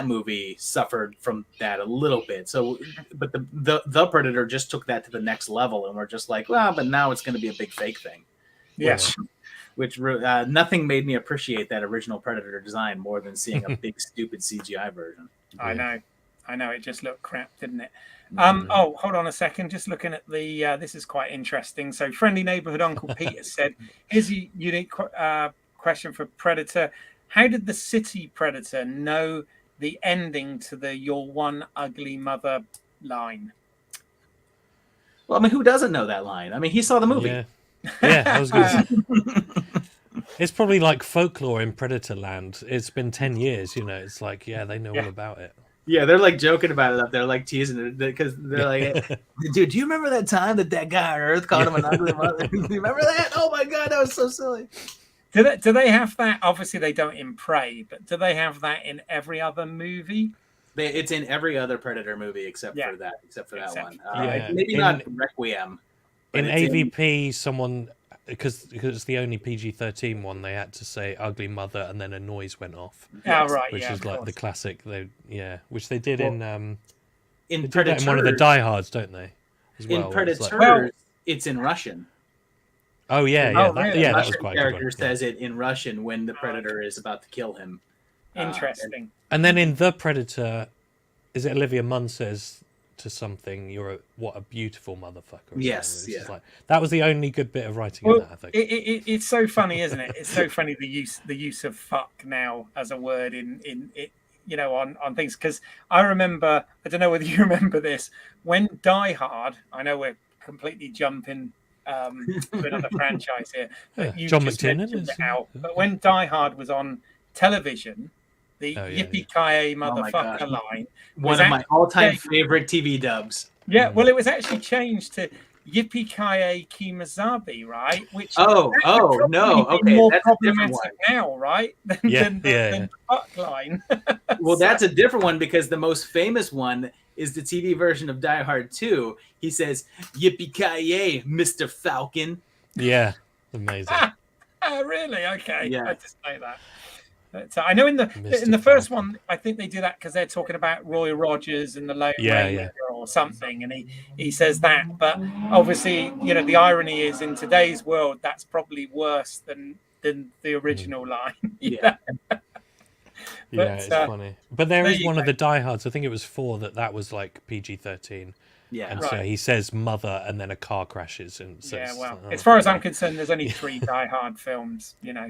movie suffered from that a little bit. So, but the Predator just took that to the next level, and we're just like, well, but now it's going to be a big fake thing. Yes. Which nothing made me appreciate that original Predator design more than seeing a big stupid CGI version. I know, it just looked crap, didn't it? Oh, hold on a second. Just looking at the, this is quite interesting. So Friendly Neighborhood Uncle Peter said, here's a unique question for Predator. How did the city Predator know the ending to the "You're one ugly mother" line? Well, I mean, who doesn't know that line? I mean, he saw the movie. Yeah, I was going to say. It's probably like folklore in Predator land. It's been 10 years, you know. It's like, they know all about it. Yeah, they're like joking about it up there, like teasing it, because they're like, dude, do you remember that time that guy on Earth called him an ugly mother? Do you remember that? Oh my God, that was so silly. Do they have that? Obviously, they don't in Prey, but do they have that in every other movie? It's in every other Predator movie except for that one. Maybe not Requiem. In AVP, someone, because it's the only PG-13 one, they had to say "ugly mother" and then a noise went off. Oh, right, which is like the classic. Which they did in Predator. In one of the Die Hards, don't they? As well, in Predator, it's in Russian. Oh yeah. Really? That was quite a character good one. says it in Russian when the Predator is about to kill him. Interesting. And then in The Predator, is it Olivia Munn says to something, what a beautiful motherfucker. Yes, like, that was the only good bit of writing in that, I think. It's so funny, isn't it? It's so funny the use of fuck now as a word in it, you know, on things, because I remember, I don't know whether you remember this, when Die Hard, I know we're completely jumping to another franchise here, but you John just McTiernan mentioned it out, but when Die Hard was on television, the yippee-ki-yay motherfucker line. One of my all-time favorite TV dubs. Yeah, well, it was actually changed to yippee-ki-yay Kimazabi, right? Which no, okay, more that's problematic now, right? Than the fuck line. Well, that's a different one, because the most famous one is the TV version of Die Hard 2. He says, "Yippee-ki-yay, Mr. Falcon." Yeah, amazing. Really? Okay. Yeah. I just know that. But, I know in the first one, I think they do that because they're talking about Roy Rogers and the Lone Ranger or something, and he says that. But obviously, you know, the irony is in today's world, that's probably worse than the original line. Yeah. It's funny. But there is one of the Die Hards, I think it was 4, that was like PG-13. Yeah, and so he says mother, and then a car crashes, and says, as far as I'm concerned, there's only 3 Die Hard films. You know.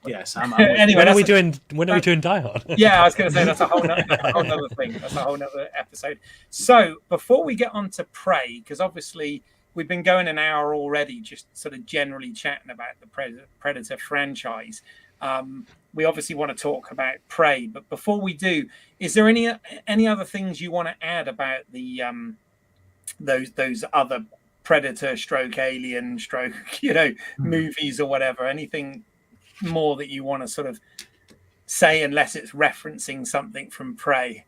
Yes. Anyway, when are we doing Die Hard? Yeah, I was going to say that's a whole nother thing. That's a whole nother episode. So before we get on to Prey, because obviously we've been going an hour already, just sort of generally chatting about the Predator franchise. We obviously want to talk about Prey, but before we do, is there any other things you want to add about the those other Predator / Alien / movies or whatever? Anything more that you want to sort of say, unless it's referencing something from Prey,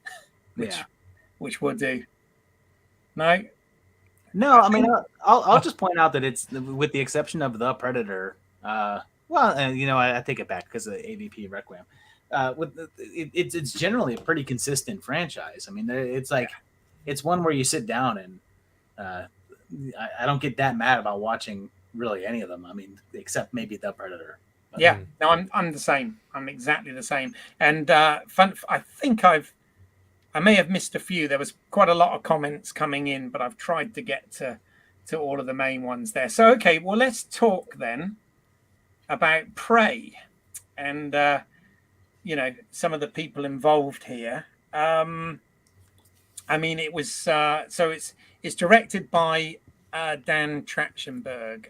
which we'll do. No, I mean, I'll just point out that it's, with the exception of the Predator. I take it back because of AVP Requiem. It's generally a pretty consistent franchise. I mean, it's like it's one where you sit down and I don't get that mad about watching really any of them. I mean, except maybe The Predator. But, Yeah, no, I'm the same. I'm exactly the same. And I think I may have missed a few. There was quite a lot of comments coming in, but I've tried to get to all of the main ones there. So okay, well, let's talk then about Prey and some of the people involved here. I mean, it was so it's directed by Dan Trachtenberg.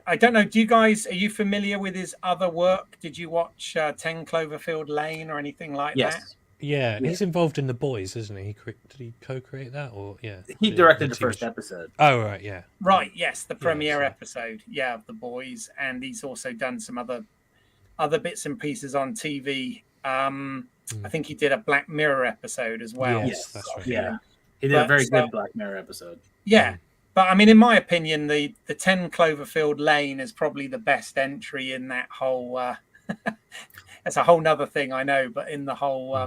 I don't know. Are you familiar with his other work? Did you watch 10 Cloverfield Lane or anything like that? Yeah, and he's involved in The Boys, isn't he? Did he co-create that, or he directed the first episode. Oh right, yeah. Right, yes, the premiere episode, of The Boys, and he's also done some other bits and pieces on TV. I think he did a Black Mirror episode as well. Yes, that's right. Yeah, he did a very good Black Mirror episode. Yeah. But I mean, in my opinion, the 10 Cloverfield Lane is probably the best entry in that whole. It's a whole nother thing, I know, but in the whole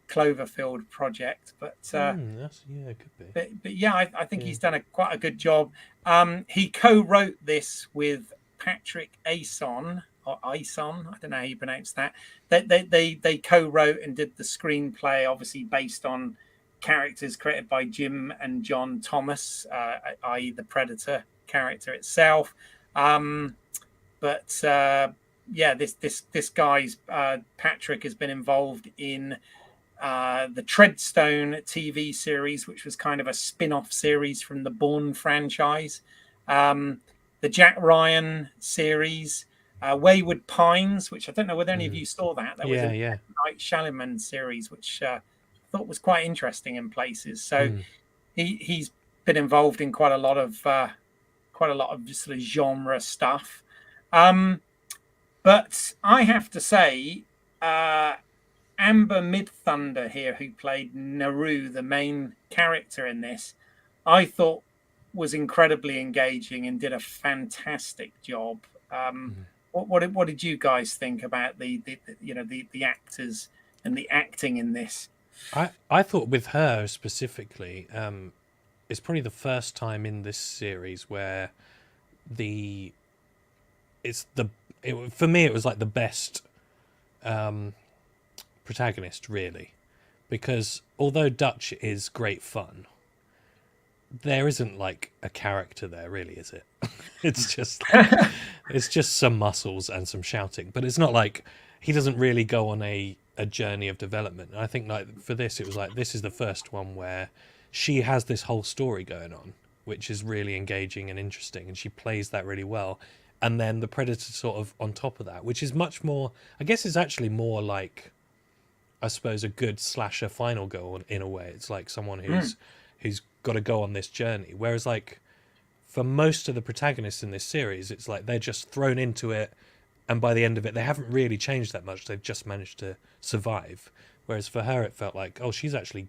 Cloverfield project. But it could be. But yeah, I think he's done quite a good job. He co-wrote this with Patrick Aison or Aison. I don't know how you pronounce that. They co-wrote and did the screenplay, obviously based on characters created by Jim and John Thomas, i.e. the Predator character itself. But this guy's Patrick has been involved in the Treadstone TV series, which was kind of a spin-off series from the Bourne franchise. The Jack Ryan series, Wayward Pines, which I don't know whether any of you saw that. That was a Night Shyamalan series, which thought was quite interesting in places. So he's been involved in quite a lot of sort of genre stuff. But I have to say, Amber Midthunder here, who played Naru, the main character in this, I thought was incredibly engaging and did a fantastic job. What did you guys think about the actors and the acting in this? I thought with her specifically, it's probably the first time in this series where for me it was like the best protagonist, really, because although Dutch is great fun, there isn't like a character there, really, is it? It's just it's just some muscles and some shouting, but it's not like he doesn't really go on a journey of development. And I think like for this, it was like this is the first one where she has this whole story going on, which is really engaging and interesting, and she plays that really well. And then the Predator sort of on top of that, which is much more, I guess it's actually more like, I suppose, a good slasher final girl in a way. It's like someone who's got to go on this journey. Whereas like for most of the protagonists in this series, it's like they're just thrown into it, and by the end of it, they haven't really changed that much. They've just managed to survive. Whereas for her, it felt like, oh, she's actually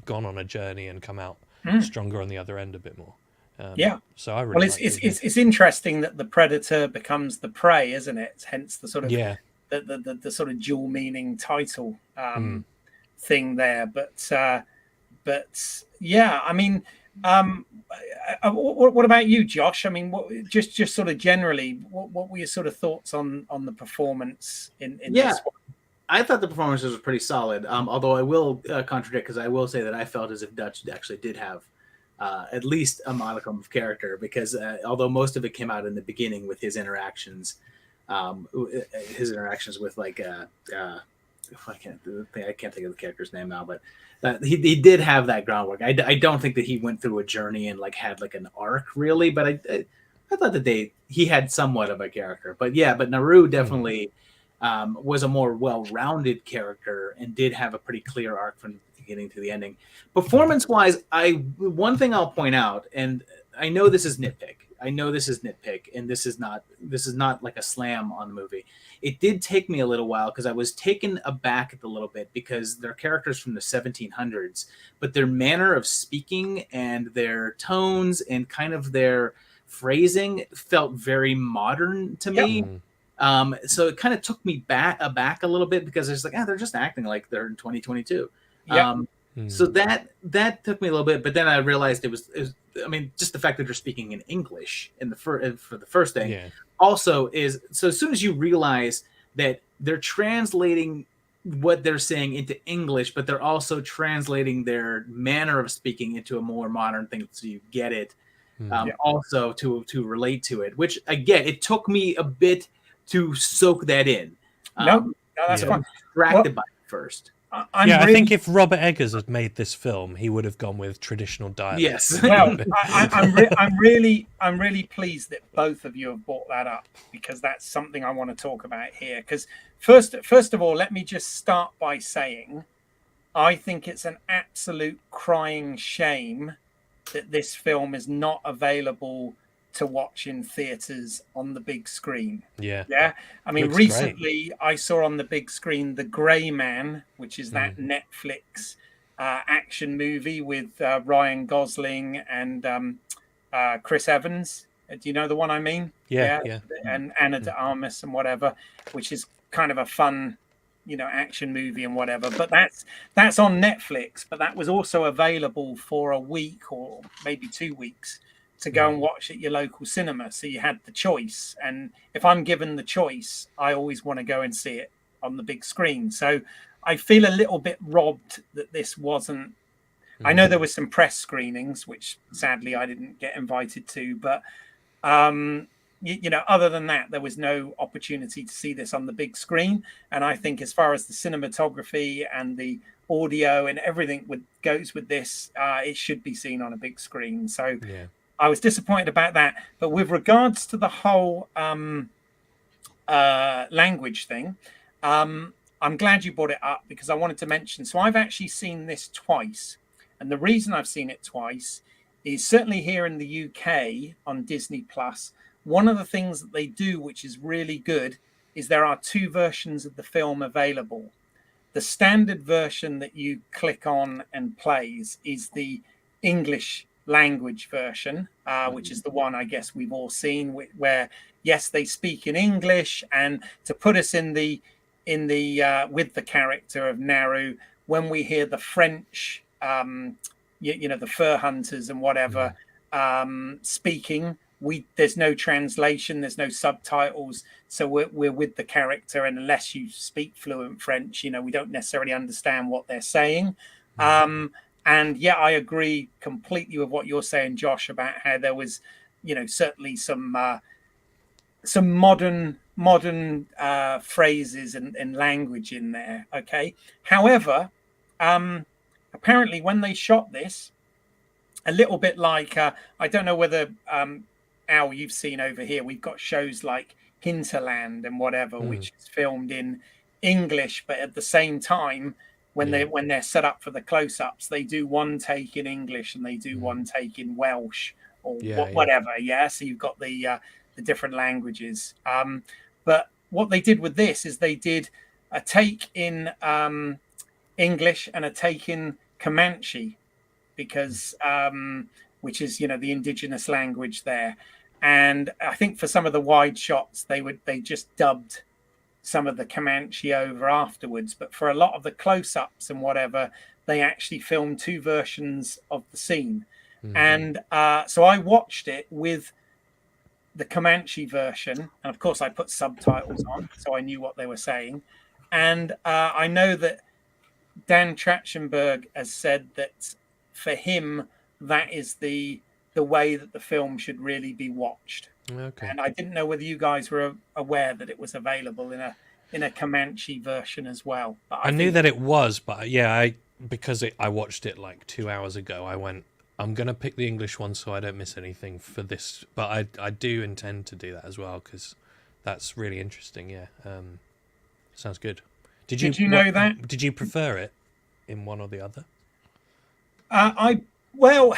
gone on a journey and come out stronger on the other end a bit more. So I really it's interesting that the Predator becomes the prey, isn't it? Hence the sort of the sort of dual meaning title thing there. But yeah, I mean, what about you, Josh? I mean, just sort of generally, what were your sort of thoughts on the performance in this one? I thought the performances were pretty solid. Although I will contradict, because I will say that I felt as if Dutch actually did have at least a modicum of character, because although most of it came out in the beginning with his interactions with like I can't think of the character's name now, but he did have that groundwork. I don't think that he went through a journey and like had like an arc really, but I thought that he had somewhat of a character. But Naru definitely was a more well-rounded character and did have a pretty clear arc from the beginning to the ending. Performance-wise, one thing I'll point out, and I know this is nitpick, and this is not like a slam on the movie. It did take me a little while because I was taken aback a little bit, because they're characters from the 1700s, but their manner of speaking and their tones and kind of their phrasing felt very modern to me. So it kind of took me aback a little bit, because it's like, they're just acting like they're in 2022. So that took me a little bit, but then I realized it was I mean, just the fact that they're speaking in English in the for the first thing, also is so as soon as you realize that they're translating what they're saying into English, but they're also translating their manner of speaking into a more modern thing, so you get it. Also to relate to it, which again, it took me a bit to soak that in. No, that's fine. Distracted by it first. I think if Robert Eggers had made this film, he would have gone with traditional dialect. Yes. Well, I'm really pleased that both of you have brought that up, because that's something I want to talk about here. Because first of all, let me just start by saying, I think it's an absolute crying shame that this film is not available to watch in theaters on the big screen. Yeah. I mean, Looks recently I saw on the big screen The Grey Man, which is that Netflix action movie with Ryan Gosling and Chris Evans. Do you know the one I mean? Yeah. And Anna de Armas and whatever, which is kind of a fun, action movie and whatever. But that's on Netflix. But that was also available for a week or maybe 2 weeks to go and watch at your local cinema. So you had the choice. And if I'm given the choice, I always want to go and see it on the big screen. So I feel a little bit robbed that this wasn't. I know there was some press screenings, which sadly I didn't get invited to, but other than that, there was no opportunity to see this on the big screen. And I think as far as the cinematography and the audio and everything goes with this, it should be seen on a big screen. So I was disappointed about that. But with regards to the whole language thing, I'm glad you brought it up, because I wanted to mention. So I've actually seen this twice. And the reason I've seen it twice is certainly here in the UK on Disney Plus. One of the things that they do, which is really good, is there are 2 versions of the film available. The standard version that you click on and plays is the English language version, which is the one I guess we've all seen, where yes, they speak in English, and to put us in the with the character of Naru, when we hear the French, the fur hunters and whatever speaking, there's no translation, there's no subtitles, so we're with the character, and unless you speak fluent French, we don't necessarily understand what they're saying. And yeah, I agree completely with what you're saying, Josh, about how there was, certainly some modern phrases and language in there. Okay. However, apparently when they shot this, a little bit like, I don't know whether, Al, you've seen over here, we've got shows like Hinterland and whatever, which is filmed in English, but at the same time, when they're set up for the close-ups, they do one take in English and they do one take in Welsh or whatever. So you've got the different languages. But what they did with this is they did a take in English and a take in Comanche, because which is the indigenous language there. And I think for some of the wide shots, they just dubbed some of the Comanche over afterwards, but for a lot of the close-ups and whatever, they actually filmed 2 versions of the scene. And so I watched it with the Comanche version, and of course I put subtitles on so I knew what they were saying. And I know that Dan Trachtenberg has said that for him, that is the way that the film should really be watched. Okay. And I didn't know whether you guys were aware that it was available in a Comanche version as well. But I knew that it was, but because I watched it like 2 hours ago, I went, I'm going to pick the English one so I don't miss anything for this. But I do intend to do that as well, because that's really interesting. Yeah. Sounds good. Did you know that? Did you prefer it in one or the other? Well,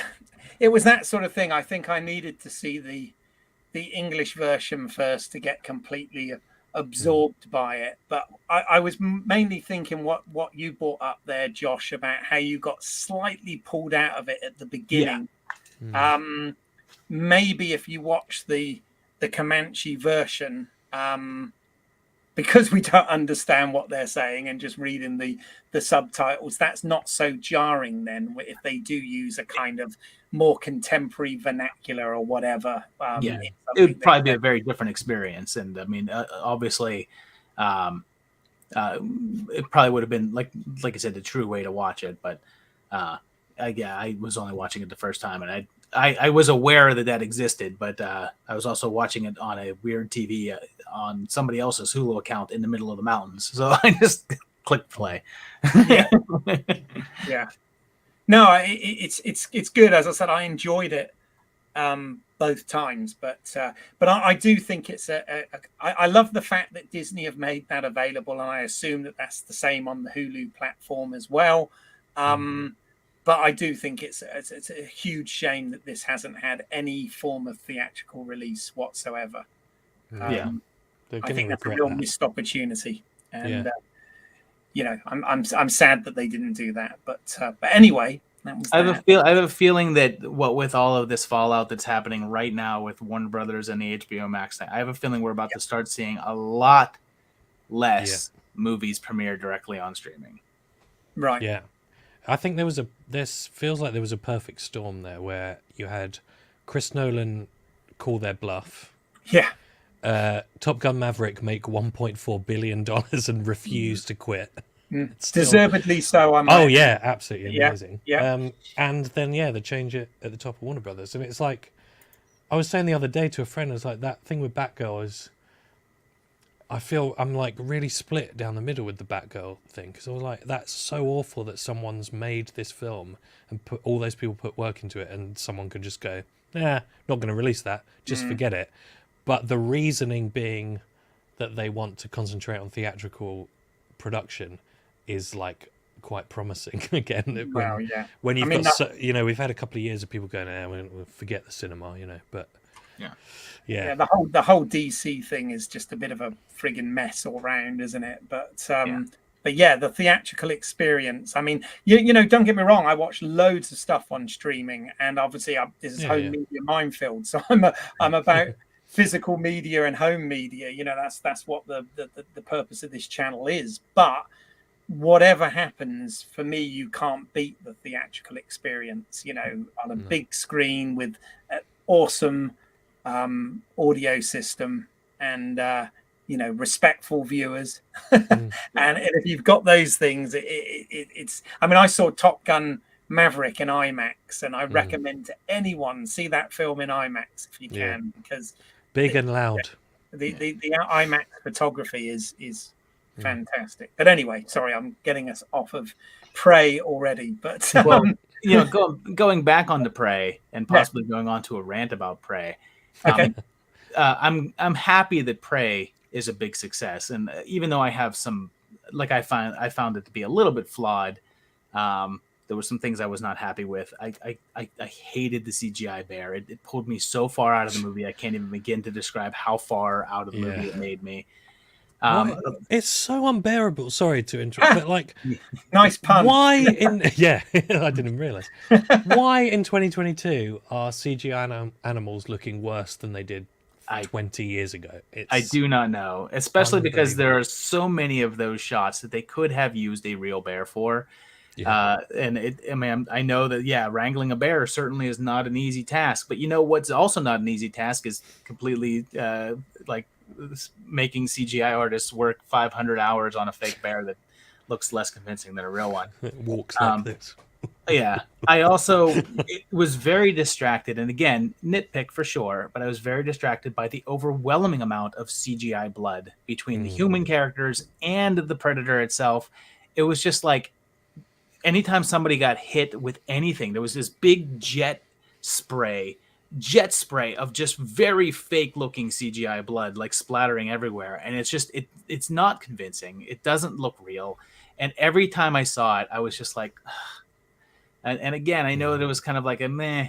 it was that sort of thing. I think I needed to see the English version first to get completely absorbed by it. But I was mainly thinking what you brought up there, Josh, about how you got slightly pulled out of it at the beginning. Maybe if you watch the Comanche version, because we don't understand what they're saying and just reading the subtitles, that's not so jarring then if they do use a kind of more contemporary vernacular or whatever. It would probably be a very different experience. And I mean, obviously, it probably would have been like I said, the true way to watch it. But I was only watching it the first time, and I was aware that existed, but I was also watching it on a weird TV on somebody else's Hulu account in the middle of the mountains. So I just clicked play. Yeah. No, it's good. As I said, I enjoyed it both times, but I do think it's I love the fact that Disney have made that available, and I assume that that's the same on the Hulu platform as well. But I do think it's a huge shame that this hasn't had any form of theatrical release whatsoever. I think that's a real missed opportunity, and I'm sad that they didn't do that. But anyway, that was I have a feeling that with all of this fallout that's happening right now with Warner Brothers and the HBO Max thing, I have a feeling we're about to start seeing a lot less movies premiere directly on streaming. Right. Yeah. I think this feels like there was a perfect storm there where you had Chris Nolan call their bluff. Yeah. Top Gun Maverick make $1.4 billion and refuse to quit. Deservedly so. Absolutely amazing. Yeah. And then the change at the top of Warner Brothers, and it's like I was saying the other day to a friend, I was like, that thing with Batgirl is. I feel I'm like really split down the middle with the Batgirl thing, because I was like, that's so awful that someone's made this film and put all those people put work into it, and someone can just go, not going to release that, just forget it. But the reasoning being that they want to concentrate on theatrical production is like quite promising again. When you've we've had a couple of years of people going, we'll forget the cinema, but yeah. The whole DC thing is just a bit of a friggin' mess all round, isn't it? But the theatrical experience. I mean, don't get me wrong. I watch loads of stuff on streaming, and obviously this is home media minefield. So I'm about physical media and home media. That's what the purpose of this channel is. But whatever happens, for me, you can't beat the theatrical experience. On a big screen with awesome audio system and respectful viewers. And if you've got those things, it's I saw Top Gun Maverick in IMAX, and I recommend to anyone see that film in IMAX if you can, because big and loud. The IMAX photography is fantastic. But anyway, sorry, I'm getting us off of Prey already, but going back on to Prey and possibly going on to a rant about Prey. Okay. I'm happy that Prey is a big success, and even though I have some, I found it to be a little bit flawed. There were some things I was not happy with. I hated the CGI bear. It pulled me so far out of the movie. I can't even begin to describe how far out of the movie it made me. It's so unbearable. Sorry to interrupt, but nice pun. Why I didn't realize. Why in 2022 are CGI animals looking worse than they did 20 years ago? I do not know, especially because there are so many of those shots that they could have used a real bear for. I know that wrangling a bear certainly is not an easy task, but what's also not an easy task is completely making CGI artists work 500 hours on a fake bear that looks less convincing than a real one. It walks like this. I also was very distracted, and again, nitpick for sure, but I was very distracted by the overwhelming amount of CGI blood between the human characters and the Predator itself. It was just like anytime somebody got hit with anything, there was this big jet spray of just very fake looking CGI blood splattering everywhere, and it's not convincing. It doesn't look real, and every time I saw it I was just like and again, I know that it was kind of like a meh,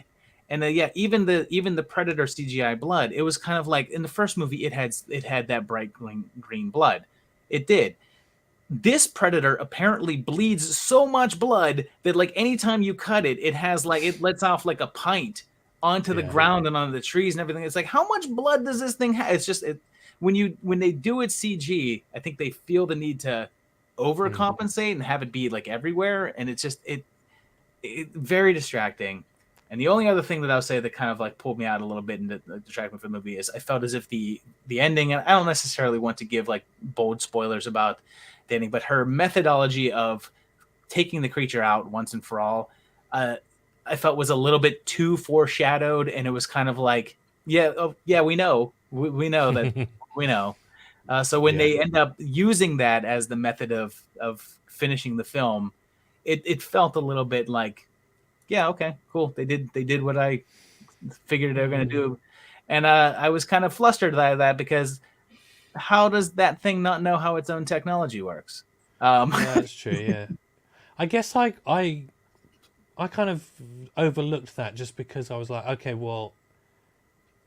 and even the Predator CGI blood, it was kind of like in the first movie it had that bright green blood. It did. This Predator apparently bleeds so much blood that anytime you cut it, it has it lets off a pint onto the ground and onto the trees and everything. It's like, how much blood does this thing have? It's just when they do it CG, I think they feel the need to overcompensate and have it be like everywhere, and it's just it very distracting. And the only other thing that I would say that kind of like pulled me out a little bit and distracted me from the movie is I felt as if the ending, and I don't necessarily want to give like bold spoilers about the ending, but her methodology of taking the creature out once and for all, I felt was a little bit too foreshadowed, and it was kind of like, we know that we know. So when they end up using that as the method of finishing the film, it felt a little bit like, yeah, okay, cool. They did what I figured they were going to do. And I was kind of flustered by that, because how does that thing not know how its own technology works? Yeah, that's true, yeah. I guess I kind of overlooked that just because I was like, okay, well,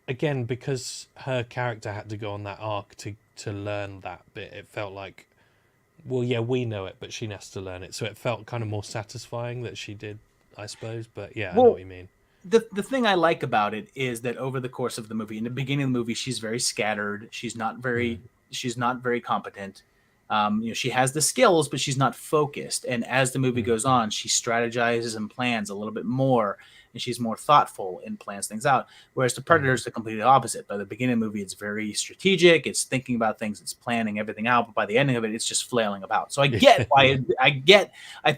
again, because her character had to go on that arc to learn that bit, it felt like, well, yeah, we know it, but she has to learn it. So it felt kind of more satisfying that she did, I suppose. But yeah, I know what you mean. The thing I like about it is that over the course of the movie, in the beginning of the movie, she's very scattered. She's not very competent. She has the skills, but she's not focused. And as the movie goes on, she strategizes and plans a little bit more, and she's more thoughtful and plans things out. Whereas the Predator is the completely opposite. By the beginning of the movie, it's very strategic. It's thinking about things. It's planning everything out. But by the ending of it, it's just flailing about. So I get why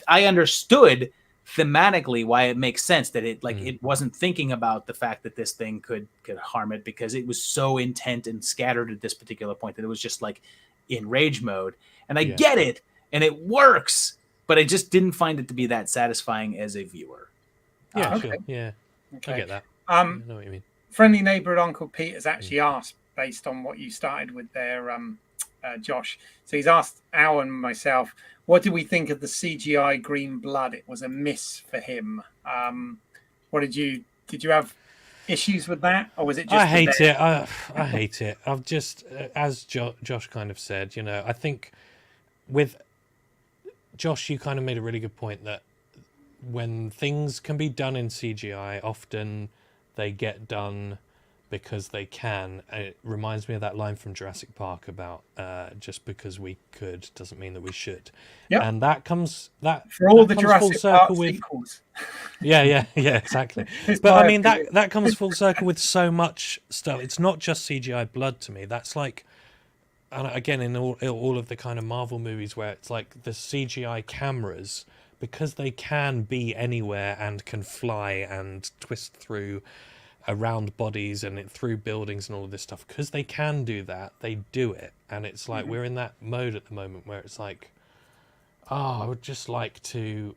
I understood thematically why it makes sense that it wasn't thinking about the fact that this thing could harm it, because it was so intent and scattered at this particular point that it was just like in rage mode. And I get it, and it works, but I just didn't find it to be that satisfying as a viewer. Yeah, sure. Yeah, okay. I get that. I know what you mean. Friendly neighborhood Uncle Pete has actually asked, based on what you started with there, Josh. So he's asked Al and myself, what did we think of the CGI green blood? It was a miss for him. What did you have issues with that, or was it just? I hate it. I hate it. I've just, as Josh kind of said, I think with Josh, you kind of made a really good point that when things can be done in CGI, often they get done because they can. It reminds me of that line from Jurassic Park about just because we could doesn't mean that we should. Yeah, and that comes for all the Jurassic Park sequels. Yeah, exactly. But I mean that comes full circle with so much stuff. It's not just CGI blood to me. That's like, and again in all of the kind of Marvel movies where it's like the CGI cameras, because they can be anywhere and can fly and twist through around bodies and through buildings and all of this stuff, because they can do that, they do it. And it's like we're in that mode at the moment where it's like, I would just like to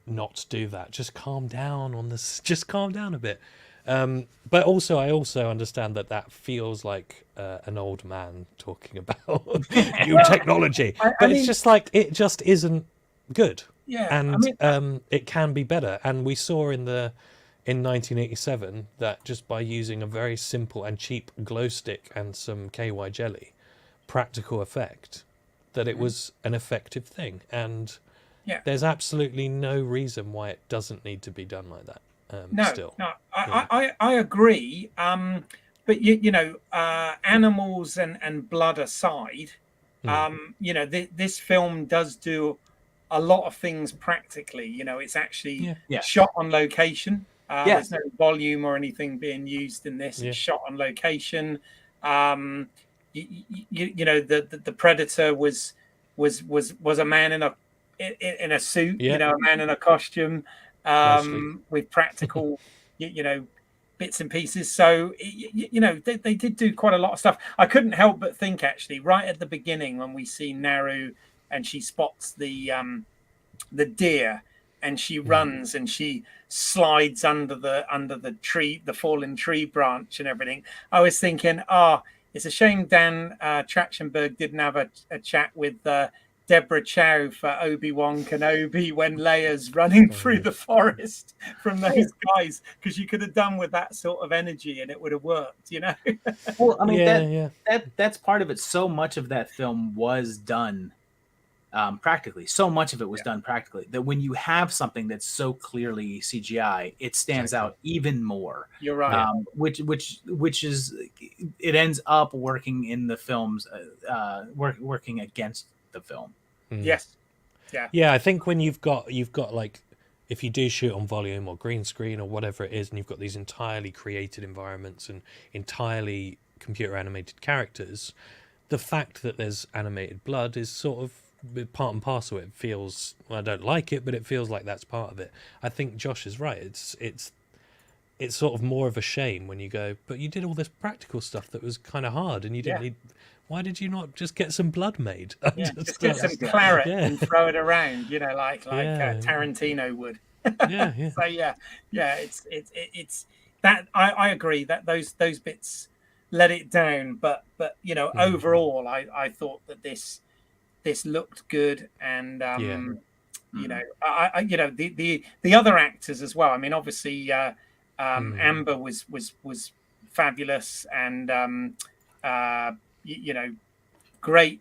not do that. Just calm down on this. Just calm down a bit. But also, I also understand that feels like an old man talking about new technology. I mean, it's just like, it just isn't good. Yeah, and it can be better. And we saw in 1987 that just by using a very simple and cheap glow stick and some KY jelly, practical effect, that it was an effective thing. And there's absolutely no reason why it doesn't need to be done like that. I agree. But animals and blood aside, this film does do a lot of things practically. It's actually shot on location. There's no volume or anything being used in this. It's shot on location. The Predator was a man in a suit, a man in a costume, with practical, bits and pieces. So they did do quite a lot of stuff. I couldn't help but think, actually, right at the beginning when we see Naru and she spots the deer, and she runs and she slides under the tree, the fallen tree branch and everything. I was thinking, it's a shame Dan Trachtenberg didn't have a chat with Deborah Chow for Obi-Wan Kenobi when Leia's running through the forest from those guys, because you could have done with that sort of energy and it would have worked, Well, I mean, that's part of it. So much of that film was done practically. So much of it was done practically that when you have something that's so clearly CGI, it stands out even more. You're right. Which is, it ends up working in the films, working against the film. Yes. Yeah, I think when you've got like, if you do shoot on volume or green screen or whatever it is, and you've got these entirely created environments and entirely computer animated characters, the fact that there's animated blood is sort of part and parcel. It feels, well, I don't like it, but it feels like that's part of it. I think Josh is right. It's sort of more of a shame when you go, but you did all this practical stuff that was kind of hard, and you didn't need. Why did you not just get some blood made? Just get some claret and throw it around, like Tarantino would. So it's that I agree that those bits let it down, but overall I thought that this looked good, and the other actors as well. I mean, obviously Amber was fabulous, and great.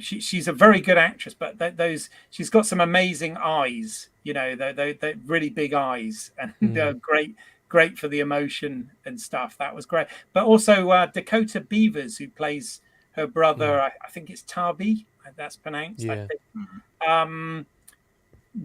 She's a very good actress, but she's got some amazing eyes. They're really big eyes, and they're great for the emotion and stuff. That was great. But also Dakota Beavers, who plays her brother, I think it's Tabi, that's pronounced. I think.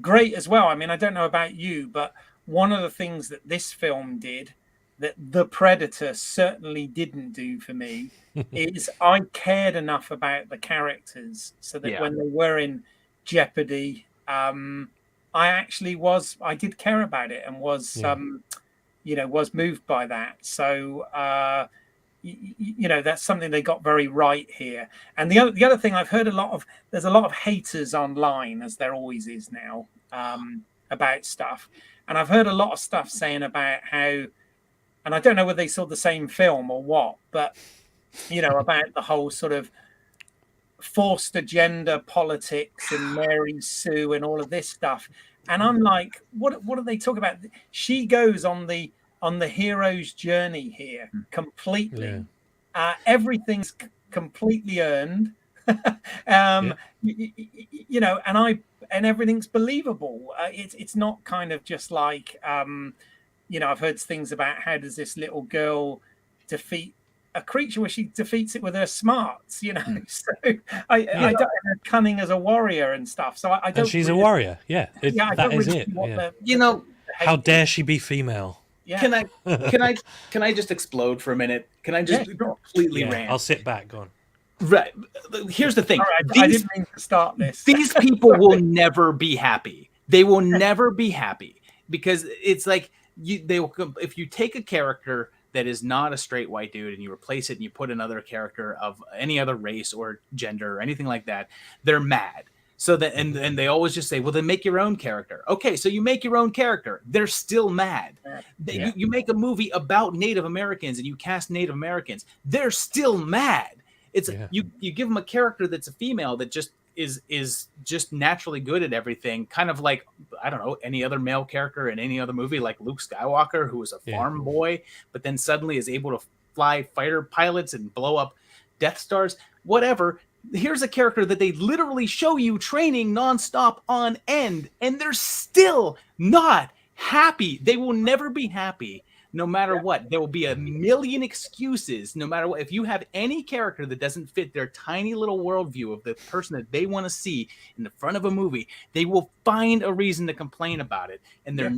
Great as well. I mean, I don't know about you, but one of the things that this film did that The Predator certainly didn't do for me is I cared enough about the characters so that when they were in jeopardy, I did care about it and was moved by that. So that's something they got very right here. And the other thing I've heard there's a lot of haters online, as there always is now, about stuff. And I've heard a lot of stuff saying about how, and I don't know whether they saw the same film or what, but about the whole sort of forced agenda politics and Mary Sue and all of this stuff. And I'm like, what are they talking about? She goes on the hero's journey here completely. Everything's completely earned. And everything's believable. It's not kind of just like I've heard things about how does this little girl defeat a creature where she defeats it with her smarts, So I don't her cunning as a warrior and stuff. So I don't. And she's a warrior, that is it. How dare she be female? Yeah. Can I just explode for a minute? Can I just completely rant? I'll sit back. Go on. Right. Here's the thing. All right, I didn't mean to start this. These people will never be happy. They will never be happy because it's like if you take a character that is not a straight white dude and you replace it and you put another character of any other race or gender or anything like that, they're mad. So that and they always just say, well, then make your own character. Okay, so you make your own character. They're still mad. You make a movie about Native Americans and you cast Native Americans. They're still mad. It's you give them a character that's a female that just is just naturally good at everything, kind of like, I don't know, any other male character in any other movie, like Luke Skywalker, who was a farm boy, but then suddenly is able to fly fighter pilots and blow up Death Stars, whatever. Here's a character that they literally show you training nonstop on end, and they're still not happy. They will never be happy. No matter what, there will be a million excuses. No matter what, if you have any character that doesn't fit their tiny little worldview of the person that they want to see in the front of a movie, they will find a reason to complain about it. And they're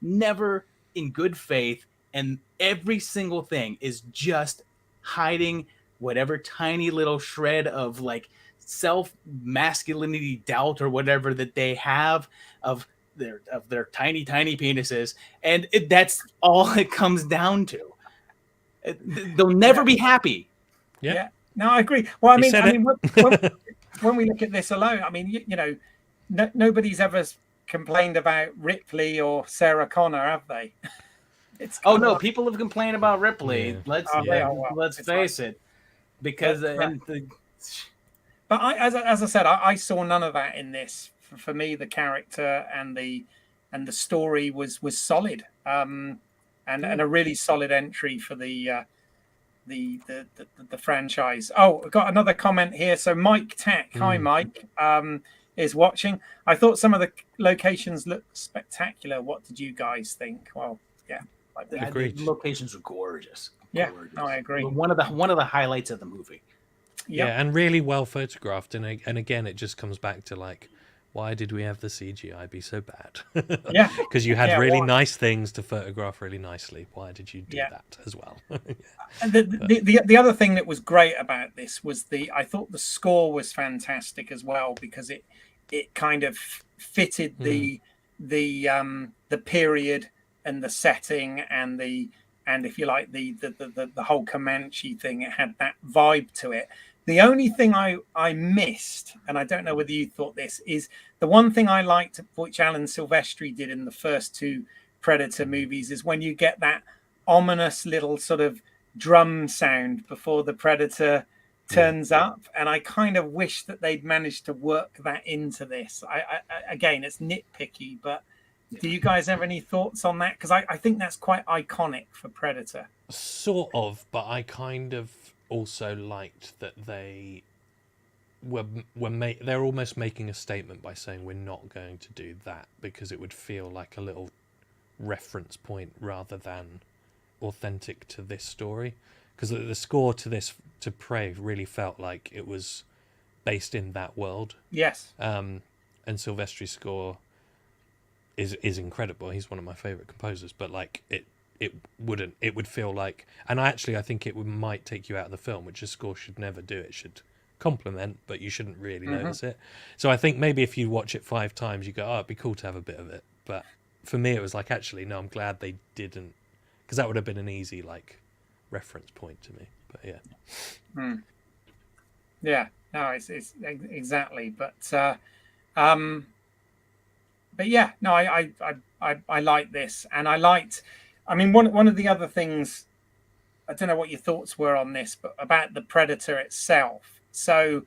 never in good faith. And every single thing is just hiding whatever tiny little shred of like self-masculinity doubt or whatever that they have of their tiny penises, and that's all it comes down to. They'll never be happy. No, I agree. Well, I mean when we look at this alone, I mean, nobody's ever complained about Ripley or Sarah Connor, have they? No, people have complained about Ripley. Let's face it, because but as I said, I saw none of that in this. For me, the character and the story was solid, and a really solid entry for the the franchise. Oh, I've got another comment here. So Mike Tech, hi Mike, is watching. I thought some of the locations looked spectacular. What did you guys think? Well, yeah, the locations were gorgeous. Yeah, no, I agree. One of the highlights of the movie. Yep. Yeah, and really well photographed. And again, it just comes back to like, why did we have the CGI be so bad? Yeah, because you had really nice things to photograph really nicely. Why did you do that as well? And the other thing that was great about this was I thought the score was fantastic as well, because it kind of fitted the period and the setting and if you like the whole Comanche thing. It had that vibe to it. The only thing I missed, and I don't know whether you thought this, is the one thing I liked, which Alan Silvestri did in the first two Predator movies, is when you get that ominous little sort of drum sound before the Predator turns up. And I kind of wish that they'd managed to work that into this. I again, it's nitpicky, but do you guys have any thoughts on that? Because I think that's quite iconic for Predator. Sort of, but I kind of also liked that they they're almost making a statement by saying we're not going to do that, because it would feel like a little reference point rather than authentic to this story. Because the score to Prey really felt like it was based in that world. Yes. And Silvestri's score is incredible. He's one of my favorite composers, but like it would feel like, and I think it might take you out of the film, which a score should never do. It should complement, but you shouldn't really notice it. So I think maybe if you watch it 5 times, you go, oh, it'd be cool to have a bit of it. But for me, it was like, actually, no, I'm glad they didn't, because that would have been an easy like reference point to me. But yeah. Yeah, no, it's exactly. But yeah, no, I like this, and I liked. I mean, one of the other things, I don't know what your thoughts were on this, but about the Predator itself. So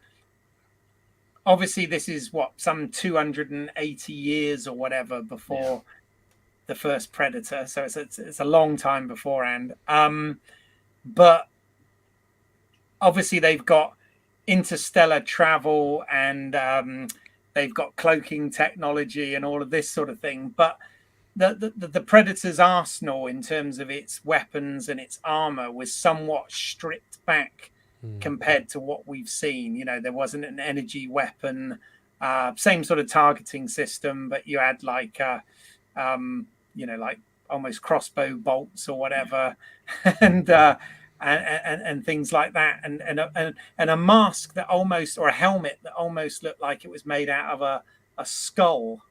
obviously this is some 280 years or whatever before the first Predator. So it's a long time beforehand. But obviously they've got interstellar travel and they've got cloaking technology and all of this sort of thing. But the Predator's arsenal in terms of its weapons and its armor was somewhat stripped back compared to what we've seen. You know, there wasn't an energy weapon, same sort of targeting system, but you had like, like almost crossbow bolts or whatever, and things like that, and a mask that almost, or a helmet that almost looked like it was made out of a skull.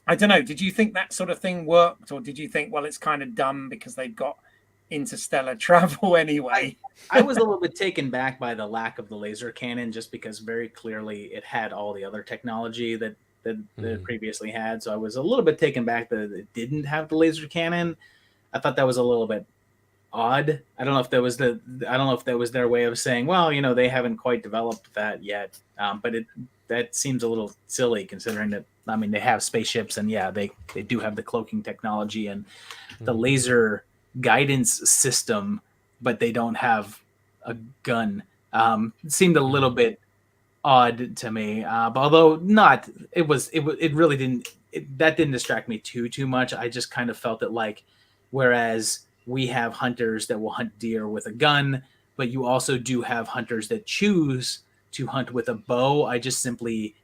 I don't know. Did you think that sort of thing worked, or did you think, well, it's kind of dumb because they've got interstellar travel anyway? I was a little bit taken back by the lack of the laser cannon, just because very clearly it had all the other technology that it previously had. So I was a little bit taken back that it didn't have the laser cannon. I thought that was a little bit odd. I don't know if that was their way of saying, well, you know, they haven't quite developed that yet. But that seems a little silly, considering that, I mean, they have spaceships, and they do have the cloaking technology and the laser guidance system, but they don't have a gun. It seemed a little bit odd to me, but although it really didn't, that didn't distract me too much. I just kind of felt it like, whereas we have hunters that will hunt deer with a gun, but you also do have hunters that choose to hunt with a bow. I just simply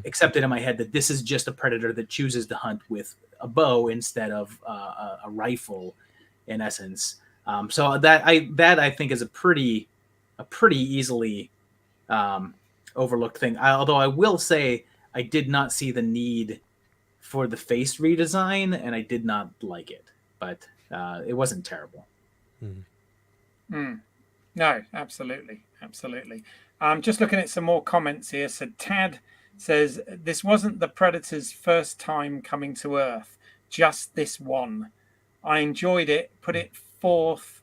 accepted in my head that this is just a predator that chooses to hunt with a bow instead of a rifle, in essence. So that I think is a pretty easily overlooked thing. Although I will say I did not see the need for the face redesign, and I did not like it, but it wasn't terrible. No, absolutely. Just looking at some more comments here. So Tad says, this wasn't the Predator's first time coming to Earth, just this one. I enjoyed it, put it fourth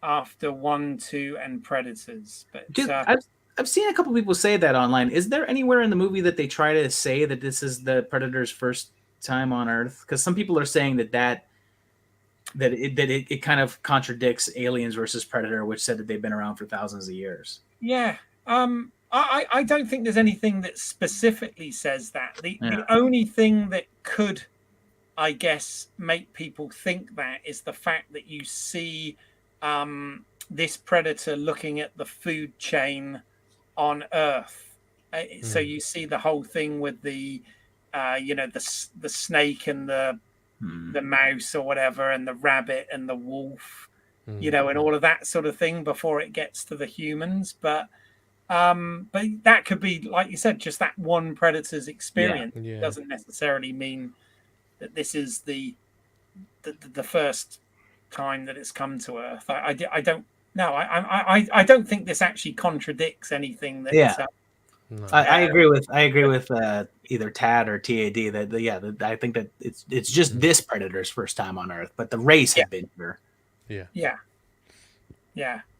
after 1, 2, and Predators. But dude, I've seen a couple people say that online. Is there anywhere in the movie that they try to say that this is the Predator's first time on Earth? Because some people are saying that it kind of contradicts Aliens versus Predator, which said that they've been around for thousands of years. Yeah. I don't think there's anything that specifically says that. The only thing that could, I guess, make people think that is the fact that you see this predator looking at the food chain on Earth. So you see the whole thing with the the snake and the mouse or whatever, and the rabbit and the wolf, and all of that sort of thing before it gets to the humans. But that could be, like you said, just that one predator's experience. It doesn't necessarily mean that this is the first time that it's come to Earth. I don't know. I don't think this actually contradicts anything. No. I agree with either Tad or TAD that I think that it's just this predator's first time on Earth, but the race had been here. Yeah.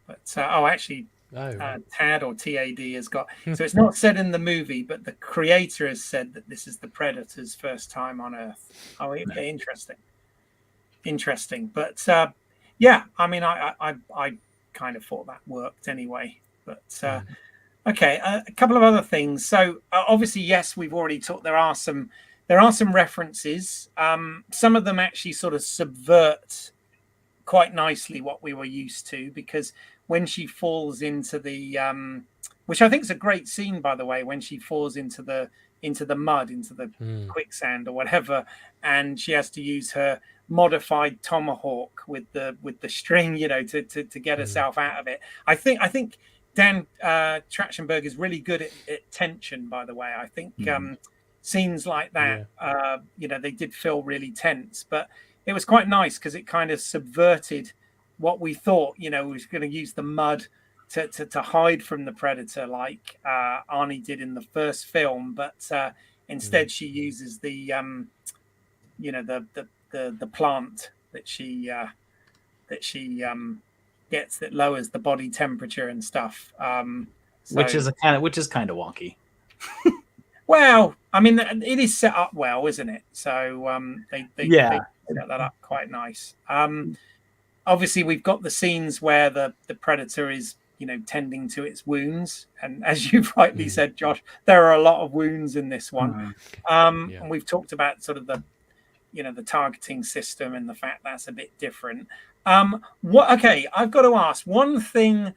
But actually, Tad or TAD has got. So it's not said in the movie, but the creator has said that this is the predator's first time on Earth. Oh, okay, interesting. But I mean, I kind of thought that worked anyway. But okay, a couple of other things. So obviously, yes, we've already talked. There are some references. Some of them actually sort of subvert quite nicely what we were used to, because when she falls into the which I think is a great scene, by the way, when she falls into the mud, into the quicksand or whatever, and she has to use her modified tomahawk with the string, to get herself out of it. I think Dan Trachtenberg is really good at tension, by the way. I think scenes like that, they did feel really tense, but it was quite nice because it kind of subverted what we thought, was going to use the mud to hide from the predator, like Arnie did in the first film. But instead, she uses the plant that she gets that lowers the body temperature and stuff. Which is kind of wonky. Well, I mean, it is set up well, isn't it? So they set that up quite nice. Obviously, we've got the scenes where the predator is, tending to its wounds, and as you've rightly said, Josh, there are a lot of wounds in this one. And we've talked about sort of the targeting system and the fact that's a bit different. Okay, I've got to ask one thing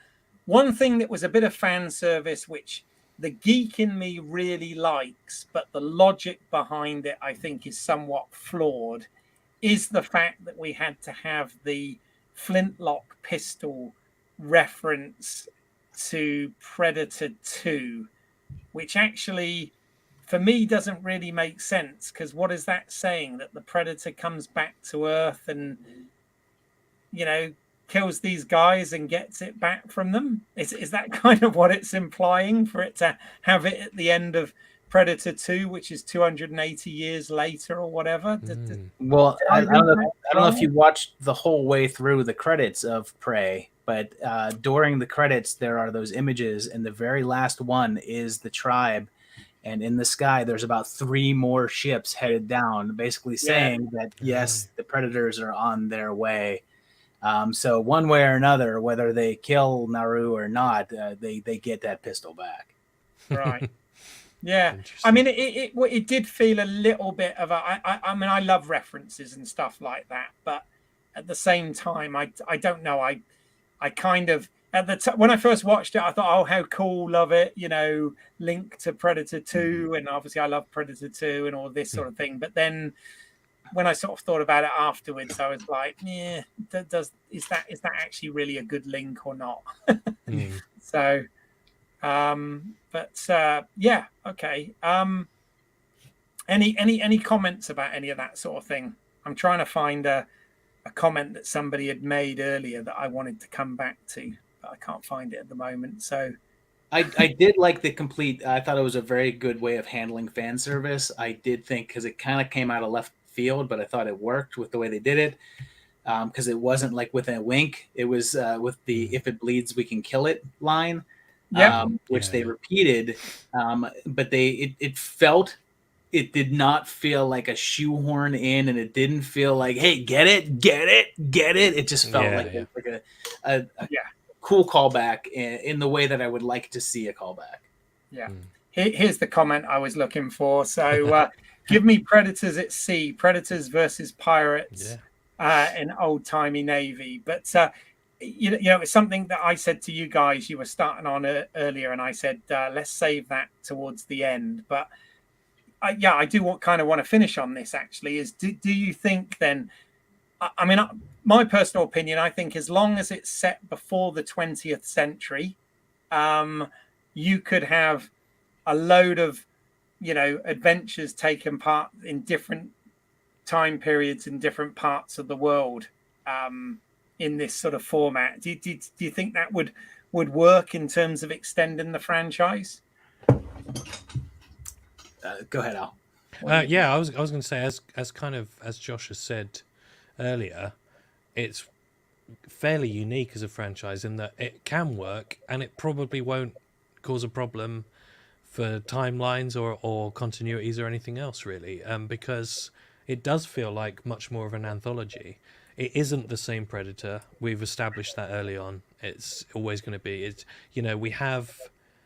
that was a bit of fan service, which the geek in me really likes, but the logic behind it, I think, is somewhat flawed, is the fact that we had to have the flintlock pistol reference to Predator 2, which actually, for me, doesn't really make sense, because what is that saying? That the Predator comes back to Earth and, kills these guys and gets it back from them? Is that kind of what it's implying, for it to have it at the end of Predator 2, which is 280 years later or whatever? Well, I don't know if you watched the whole way through the credits of Prey, but during the credits, there are those images, and the very last one is the tribe. And in the sky, there's about 3 more ships headed down, basically saying that, yes, the predators are on their way. So one way or another, whether they kill Naru or not, they get that pistol back. Right. Yeah. I mean, it did feel a little bit of I mean, I love references and stuff like that, but at the same time, I don't know. I kind of, when I first watched it, I thought, oh, how cool, love it, link to Predator 2, and obviously I love Predator 2 and all this sort of thing. But then when I sort of thought about it afterwards, I was like, yeah, is that actually really a good link or not? So, okay. Any comments about any of that sort of thing? I'm trying to find a comment that somebody had made earlier that I wanted to come back to, but I can't find it at the moment. So I did like the complete. I thought it was a very good way of handling fan service. I did think, because it kind of came out of left field, but I thought it worked with the way they did it, because it wasn't like with a wink. It was with the "if it bleeds, we can kill it" line, which they repeated, but it felt it did not feel like a shoehorn in, and it didn't feel like, hey, get it, get it, get it. It just felt like a cool callback in the way that I would like to see a callback. Yeah. Here's the comment I was looking for. So give me Predators at sea, Predators versus Pirates in old-timey Navy. But, you know, it's something that I said to you guys, you were starting on earlier, and I said, let's save that towards the end. But, I do kind of want to finish on this, actually, is do you think then, I mean, my personal opinion, I think as long as it's set before the 20th century, you could have a load of, you know, adventures taken part in different time periods in different parts of the world in this sort of format. Do you think that would work in terms of extending the franchise? Go ahead, Al. I was going to say, as kind of as Josh has said earlier, it's fairly unique as a franchise in that it can work, and it probably won't cause a problem for timelines or continuities or anything else, really, because it does feel like much more of an anthology. It isn't the same Predator. We've established that early on. It's always going to be. It's, you know,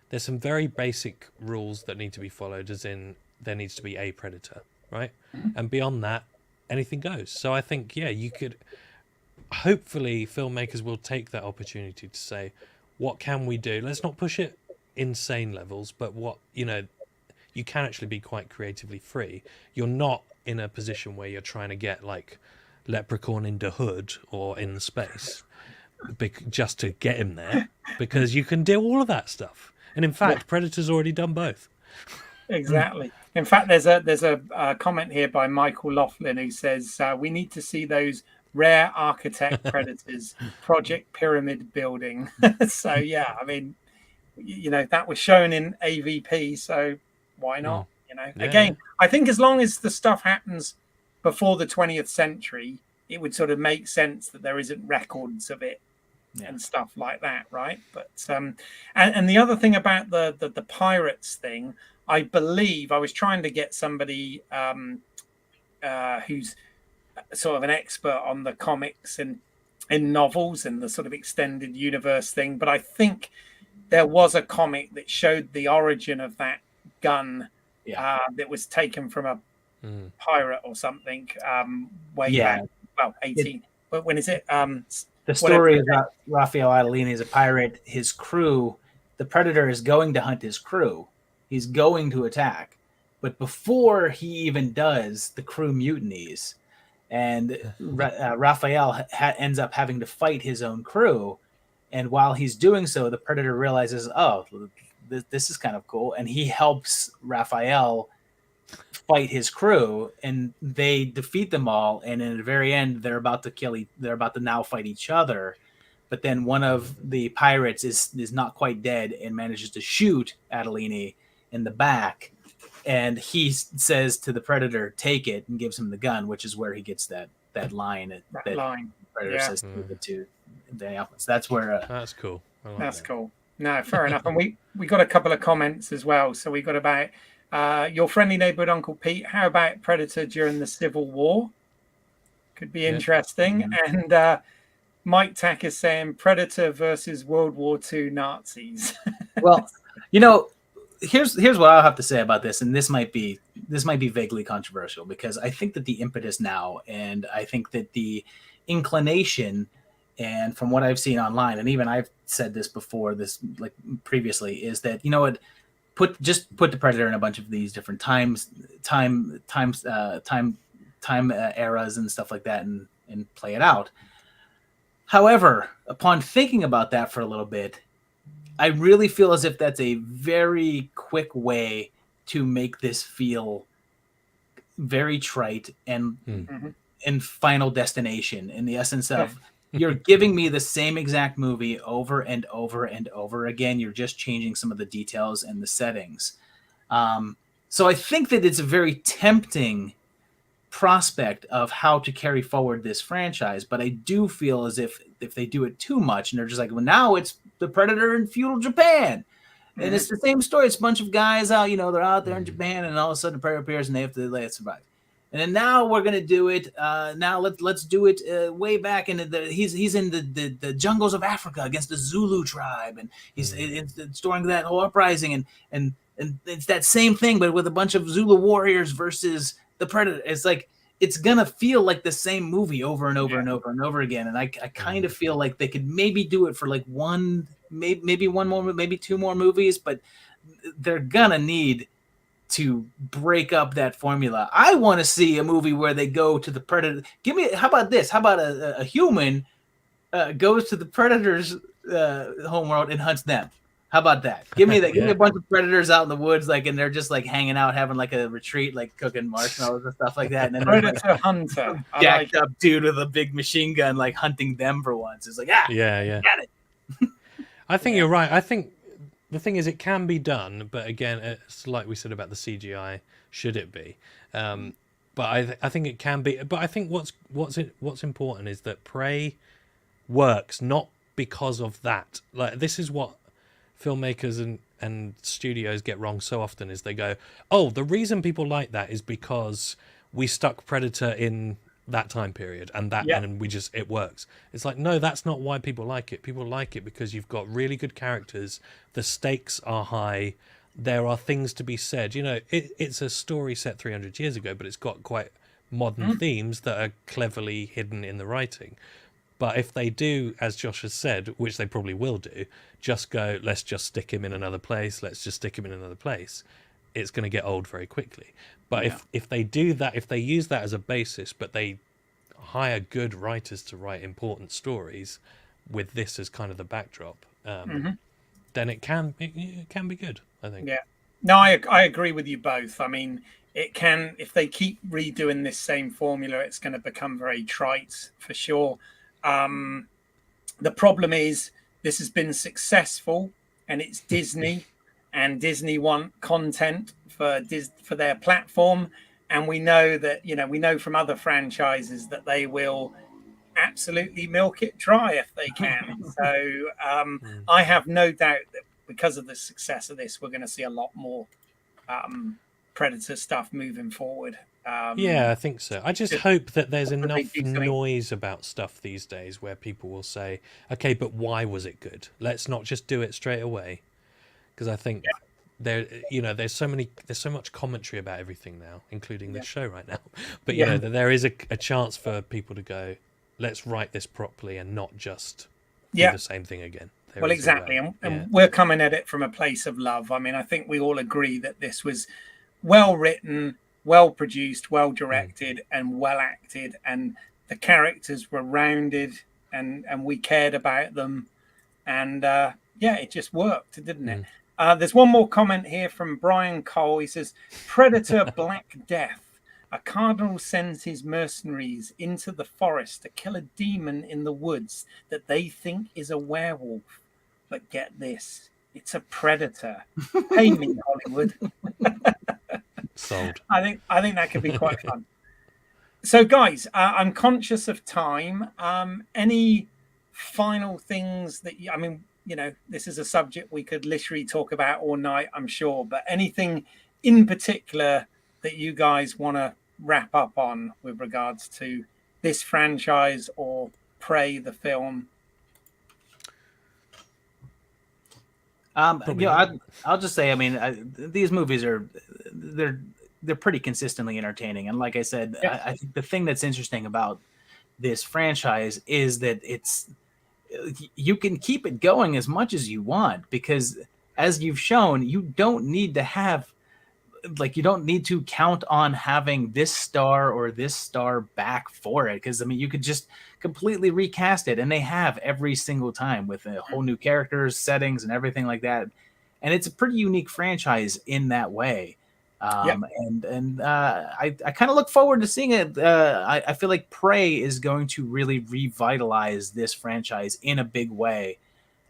there's some very basic rules that need to be followed, as in there needs to be a Predator, right? And beyond that, anything goes. So I think, you could, hopefully filmmakers will take that opportunity to say, what can we do? Let's not push it insane levels, but what, you know, you can actually be quite creatively free. You're not in a position where you're trying to get like Leprechaun into Hood or in space just to get him there, because you can do all of that stuff. And in fact, Predator's already done both. Exactly. In fact, there's a comment here by Michael Laughlin who says we need to see those rare architect Predators, Project Pyramid building. So yeah, I mean, you know, that was shown in AVP, so why not? You know, again, I think as long as the stuff happens before the 20th century, it would sort of make sense that there isn't records of it and stuff like that, right? But and the other thing about the pirates thing, I believe I was trying to get somebody who's sort of an expert on the comics and in novels and the sort of extended universe thing, but I think there was a comic that showed the origin of that gun that was taken from a pirate or something way back, well, 18. But when is it? The story is that Raphael Adelini is a pirate. His crew, the Predator is going to hunt his crew. He's going to attack. But before he even does, the crew mutinies. And Raphael ends up having to fight his own crew. And while he's doing so, the Predator realizes, oh, this is kind of cool. And he helps Raphael fight his crew, and they defeat them all. And in the very end, they're about to now fight each other. But then one of the pirates is not quite dead and manages to shoot Adelini in the back. And he says to the Predator, take it, and gives him the gun, which is where he gets that line. That line. Predator says to the Alphas. That's where. That's cool. That's cool. No, fair enough. And we got a couple of comments as well. So we got about your friendly neighborhood Uncle Pete. How about Predator during the Civil War? Could be interesting. Mm-hmm. And Mike Tack is saying Predator versus World War II Nazis. Well, you know, here's what I'll have to say about this, and this might be vaguely controversial, because I think that the impetus now, and I think that the inclination, and from what I've seen online, and even I've said this before, this like previously, is that, you know what, put the Predator in a bunch of these different time eras and stuff like that, and play it out. However, upon thinking about that for a little bit, I really feel as if that's a very quick way to make this feel very trite and Final Destination, in the essence of you're giving me the same exact movie over and over and over again. You're just changing some of the details and the settings. So I think that it's a very tempting prospect of how to carry forward this franchise, but I do feel as if they do it too much and they're just like, well, now it's the Predator in feudal Japan, And it's the same story. It's a bunch of guys out, they're out there in Japan, and all of a sudden a predator appears, and they have to survive. And then now we're gonna do it. Now let's do it way back in he's in the jungles of Africa against the Zulu tribe, and he's during that whole uprising, and it's that same thing, but with a bunch of Zulu warriors versus the predator. It's like it's gonna feel like the same movie over and over and over and over again. And I kind of feel like they could maybe do it for like maybe one more, maybe two more movies, but they're gonna need to break up that formula. I want to see a movie where they go to the predator. How about this? How about a human goes to the predator's homeworld and hunts them? How about that? Give me that. Give me a bunch of predators out in the woods, and they're just hanging out, having a retreat, cooking marshmallows and stuff like that. And then Predator hunter, jacked up dude with a big machine gun, hunting them for once. It's got it. I think you're right. I think the thing is, it can be done, but again, it's like we said about the CGI. Should it be? But I think it can be. But I think what's important is that Prey works not because of that. This is what filmmakers and studios get wrong so often, is they go, oh, the reason people like that is because we stuck Predator in that time period and it works. It's like, no, that's not why people like it. People like it because you've got really good characters, the stakes are high, there are things to be said. It's a story set 300 years ago, but it's got quite modern themes that are cleverly hidden in the writing. But if they do, as Josh has said, which they probably will do, just go, let's just stick him in another place, it's going to get old very quickly. But if they do that, if they use that as a basis, but they hire good writers to write important stories with this as kind of the backdrop, then it can be good, I think. Yeah. No, I agree with you both. I mean, it can, if they keep redoing this same formula, it's going to become very trite for sure. The problem is this has been successful, and it's Disney, and Disney want content for their platform, and we know that we know from other franchises that they will absolutely milk it dry if they can. So I have no doubt that because of the success of this, we're going to see a lot more Predator stuff moving forward. I think so. I just hope that there's enough noise about stuff these days where people will say, okay, but why was it good? Let's not just do it straight away. Because I think there's so much commentary about everything now, including this show right now. But there is a chance for people to go, let's write this properly and not just do the same thing again. Well, exactly. And we're coming at it from a place of love. I mean, I think we all agree that this was well written, well produced, well directed, and well acted, and the characters were rounded, and we cared about them, and it just worked, didn't it? There's one more comment here from Brian Cole. He says, Predator Black Death. A cardinal sends his mercenaries into the forest to kill a demon in the woods that they think is a werewolf. But get this, it's a predator. Pay me, Hollywood. Sold. I think that could be quite fun. So, guys, I'm conscious of time. Any final things that this is a subject we could literally talk about all night, I'm sure. But anything in particular that you guys want to wrap up on with regards to this franchise or Prey the film? I'll just say, these movies they're pretty consistently entertaining, and like I said, I think the thing that's interesting about this franchise is that you can keep it going as much as you want, because as you've shown, you don't need to count on having this star or this star back for it, because you could just completely recast it, and they have every single time with a whole new characters, settings, and everything like that. And it's a pretty unique franchise in that way. And I kind of look forward to seeing it. I feel like Prey is going to really revitalize this franchise in a big way.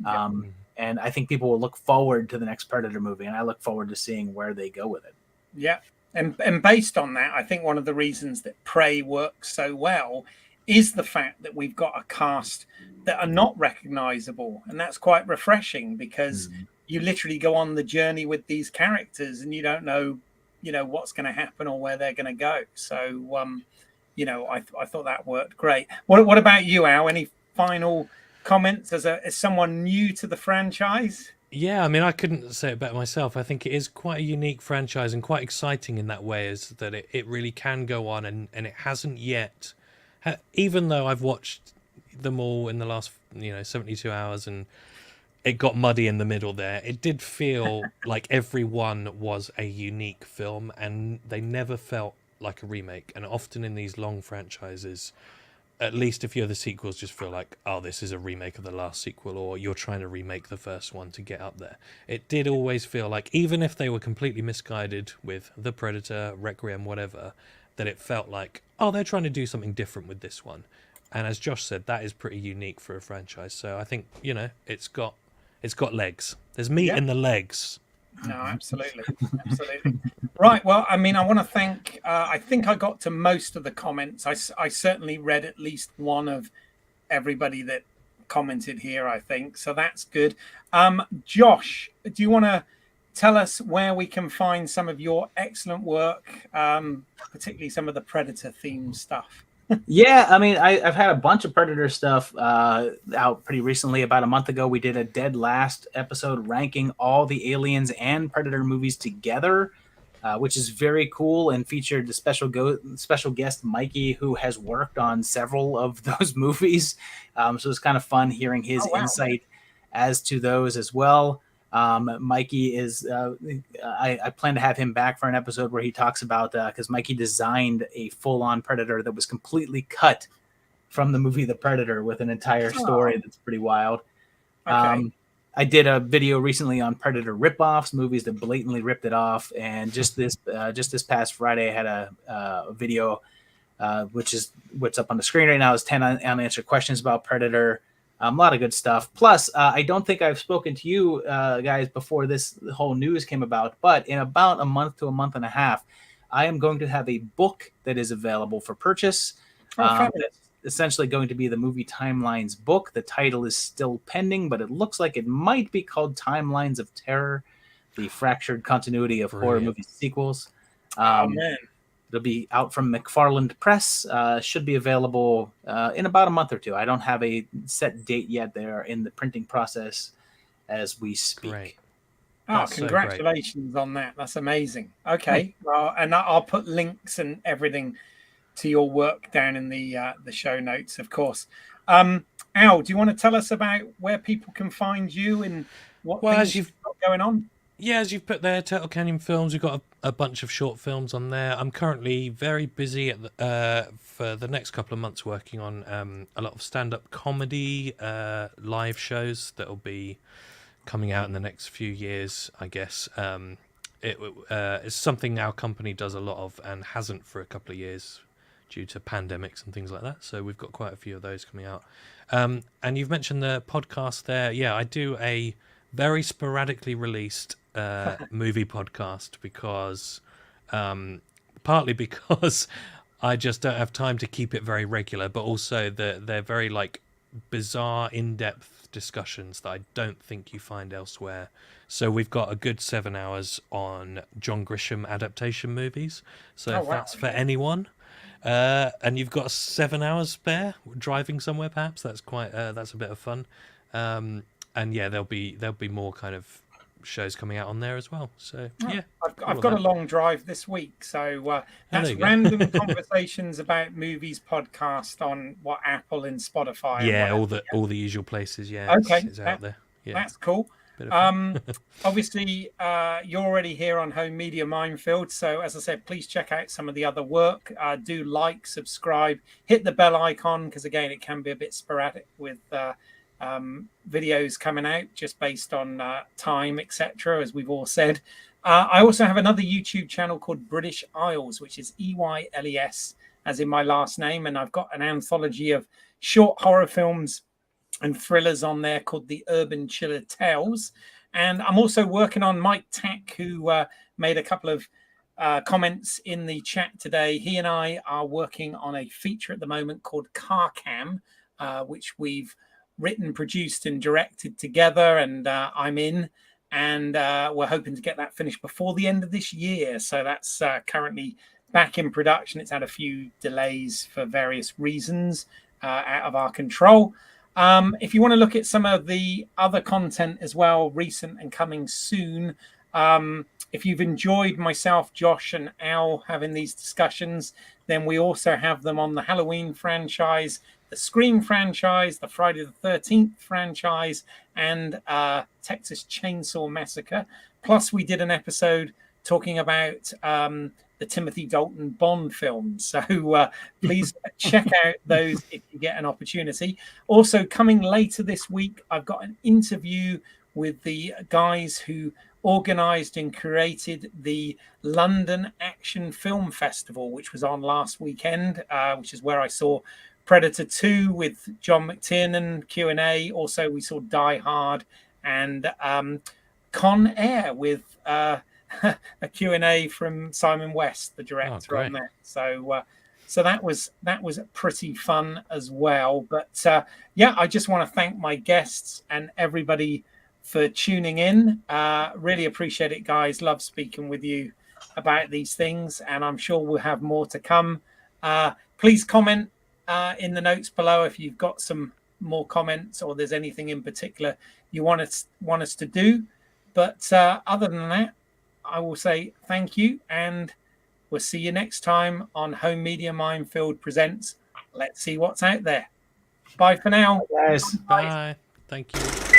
And I think people will look forward to the next Predator movie, and I look forward to seeing where they go with it. Yeah. And based on that, I think one of the reasons that Prey works so well is the fact that we've got a cast that are not recognizable. And that's quite refreshing, because you literally go on the journey with these characters, and you don't know, what's going to happen or where they're going to go. So, I thought that worked great. What about you, Al? Any final comments as someone new to the franchise? Yeah, I mean, I couldn't say it better myself. I think it is quite a unique franchise and quite exciting in that way, is that it really can go on, and it hasn't yet, even though I've watched them all in the last 72 hours, and it got muddy in the middle there. It did feel like every one was a unique film, and they never felt like a remake. And often in these long franchises, at least a few of the sequels just feel like, oh, this is a remake of the last sequel, or you're trying to remake the first one to get up there. It did always feel like, even if they were completely misguided with The Predator, Requiem, whatever, that it felt like, oh, they're trying to do something different with this one. And as Josh said, that is pretty unique for a franchise. So I think, it's got legs. There's meat in the legs. No, absolutely. Absolutely. Right. Well, I mean, I want to thank, I think I got to most of the comments. I certainly read at least one of everybody that commented here, I think. So that's good. Josh, do you want to tell us where we can find some of your excellent work, particularly some of the Predator themed stuff? Yeah, I mean, I've had a bunch of Predator stuff out pretty recently. About a month ago, we did a Dead Last episode ranking all the Aliens and Predator movies together, which is very cool, and featured the special guest Mikey, who has worked on several of those movies. So it's kind of fun hearing his insight as to those as well. Mikey is I plan to have him back for an episode where he talks about because Mikey designed a full-on Predator that was completely cut from the movie The Predator, with an entire story that's pretty wild. Okay. I did a video recently on Predator ripoffs, movies that blatantly ripped it off, and just this past Friday I had a video which is what's up on the screen right now, is 10 unanswered questions about Predator. A lot of good stuff. Plus, I don't think I've spoken to you guys before this whole news came about, but in about a month to a month and a half, I am going to have a book that is available for purchase. It's essentially going to be the Movie Timelines book. The title is still pending, but it looks like it might be called Timelines of Terror, the fractured continuity of horror movie sequels. Oh, man. It'll be out from McFarland Press. Should be available in about a month or two. I don't have a set date yet. They're in the printing process as we speak. Great. Oh, congratulations on that. That's amazing. Okay. Well, and I'll put links and everything to your work down in the show notes, of course. Al, do you want to tell us about where people can find you and what things you've got going on? Yeah, as you've put there, Turtle Canyon Films, we've got a bunch of short films on there. I'm currently very busy for the next couple of months working on a lot of stand-up comedy live shows that will be coming out in the next few years, I guess. It's something our company does a lot of and hasn't for a couple of years due to pandemics and things like that. So we've got quite a few of those coming out. And you've mentioned the podcast there. Yeah, I do a very sporadically released movie podcast because partly because I just don't have time to keep it very regular, but also they're very like bizarre, in-depth discussions that I don't think you find elsewhere. So we've got a good 7 hours on John Grisham adaptation movies. So if that's for anyone, and you've got 7 hours spare driving somewhere, perhaps that's a bit of fun. And yeah, there'll be more kind of shows coming out on there as well. So yeah, I've got a long drive this week, so that's Random Conversations About Movies podcast on Apple and Spotify. Yeah, all the usual places. Yeah, okay, it's out there. Yeah, that's cool. Obviously, you're already here on Home Media Minefield, so as I said, please check out some of the other work. Do like, subscribe, hit the bell icon, because again, it can be a bit sporadic with videos coming out just based on time, etc., as we've all said. I also have another YouTube channel called British Isles, which is EYLES, as in my last name, and I've got an anthology of short horror films and thrillers on there called The Urban Chiller Tales. And I'm also working on Mike Tack, who made a couple of comments in the chat today. He and I are working on a feature at the moment called Car Cam, which we've written, produced, and directed together, and I'm in. and we're hoping to get that finished before the end of this year. So that's currently back in production. It's had a few delays for various reasons out of our control. If you want to look at some of the other content as well, recent and coming soon, if you've enjoyed myself, Josh, and Al having these discussions, then we also have them on the Halloween franchise, the Scream franchise, the Friday the 13th franchise, and Texas Chainsaw Massacre. Plus, we did an episode talking about the Timothy Dalton Bond films. So please check out those if you get an opportunity. Also, coming later this week, I've got an interview with the guys who organised and created the London Action Film Festival, which was on last weekend, which is where I saw Predator 2 with John McTiernan Q&A. Also, we saw Die Hard and Con Air with a Q&A from Simon West, the director on that. So that was pretty fun as well. But yeah, I just want to thank my guests and everybody for tuning in. Really appreciate it, guys. Love speaking with you about these things, and I'm sure we'll have more to come. Please comment in the notes below if you've got some more comments or there's anything in particular you want us to do. But other than that, I will say thank you, and we'll see you next time on Home Media Minefield Presents Let's See What's Out There. Bye for now. Bye, guys. Bye. Thank you.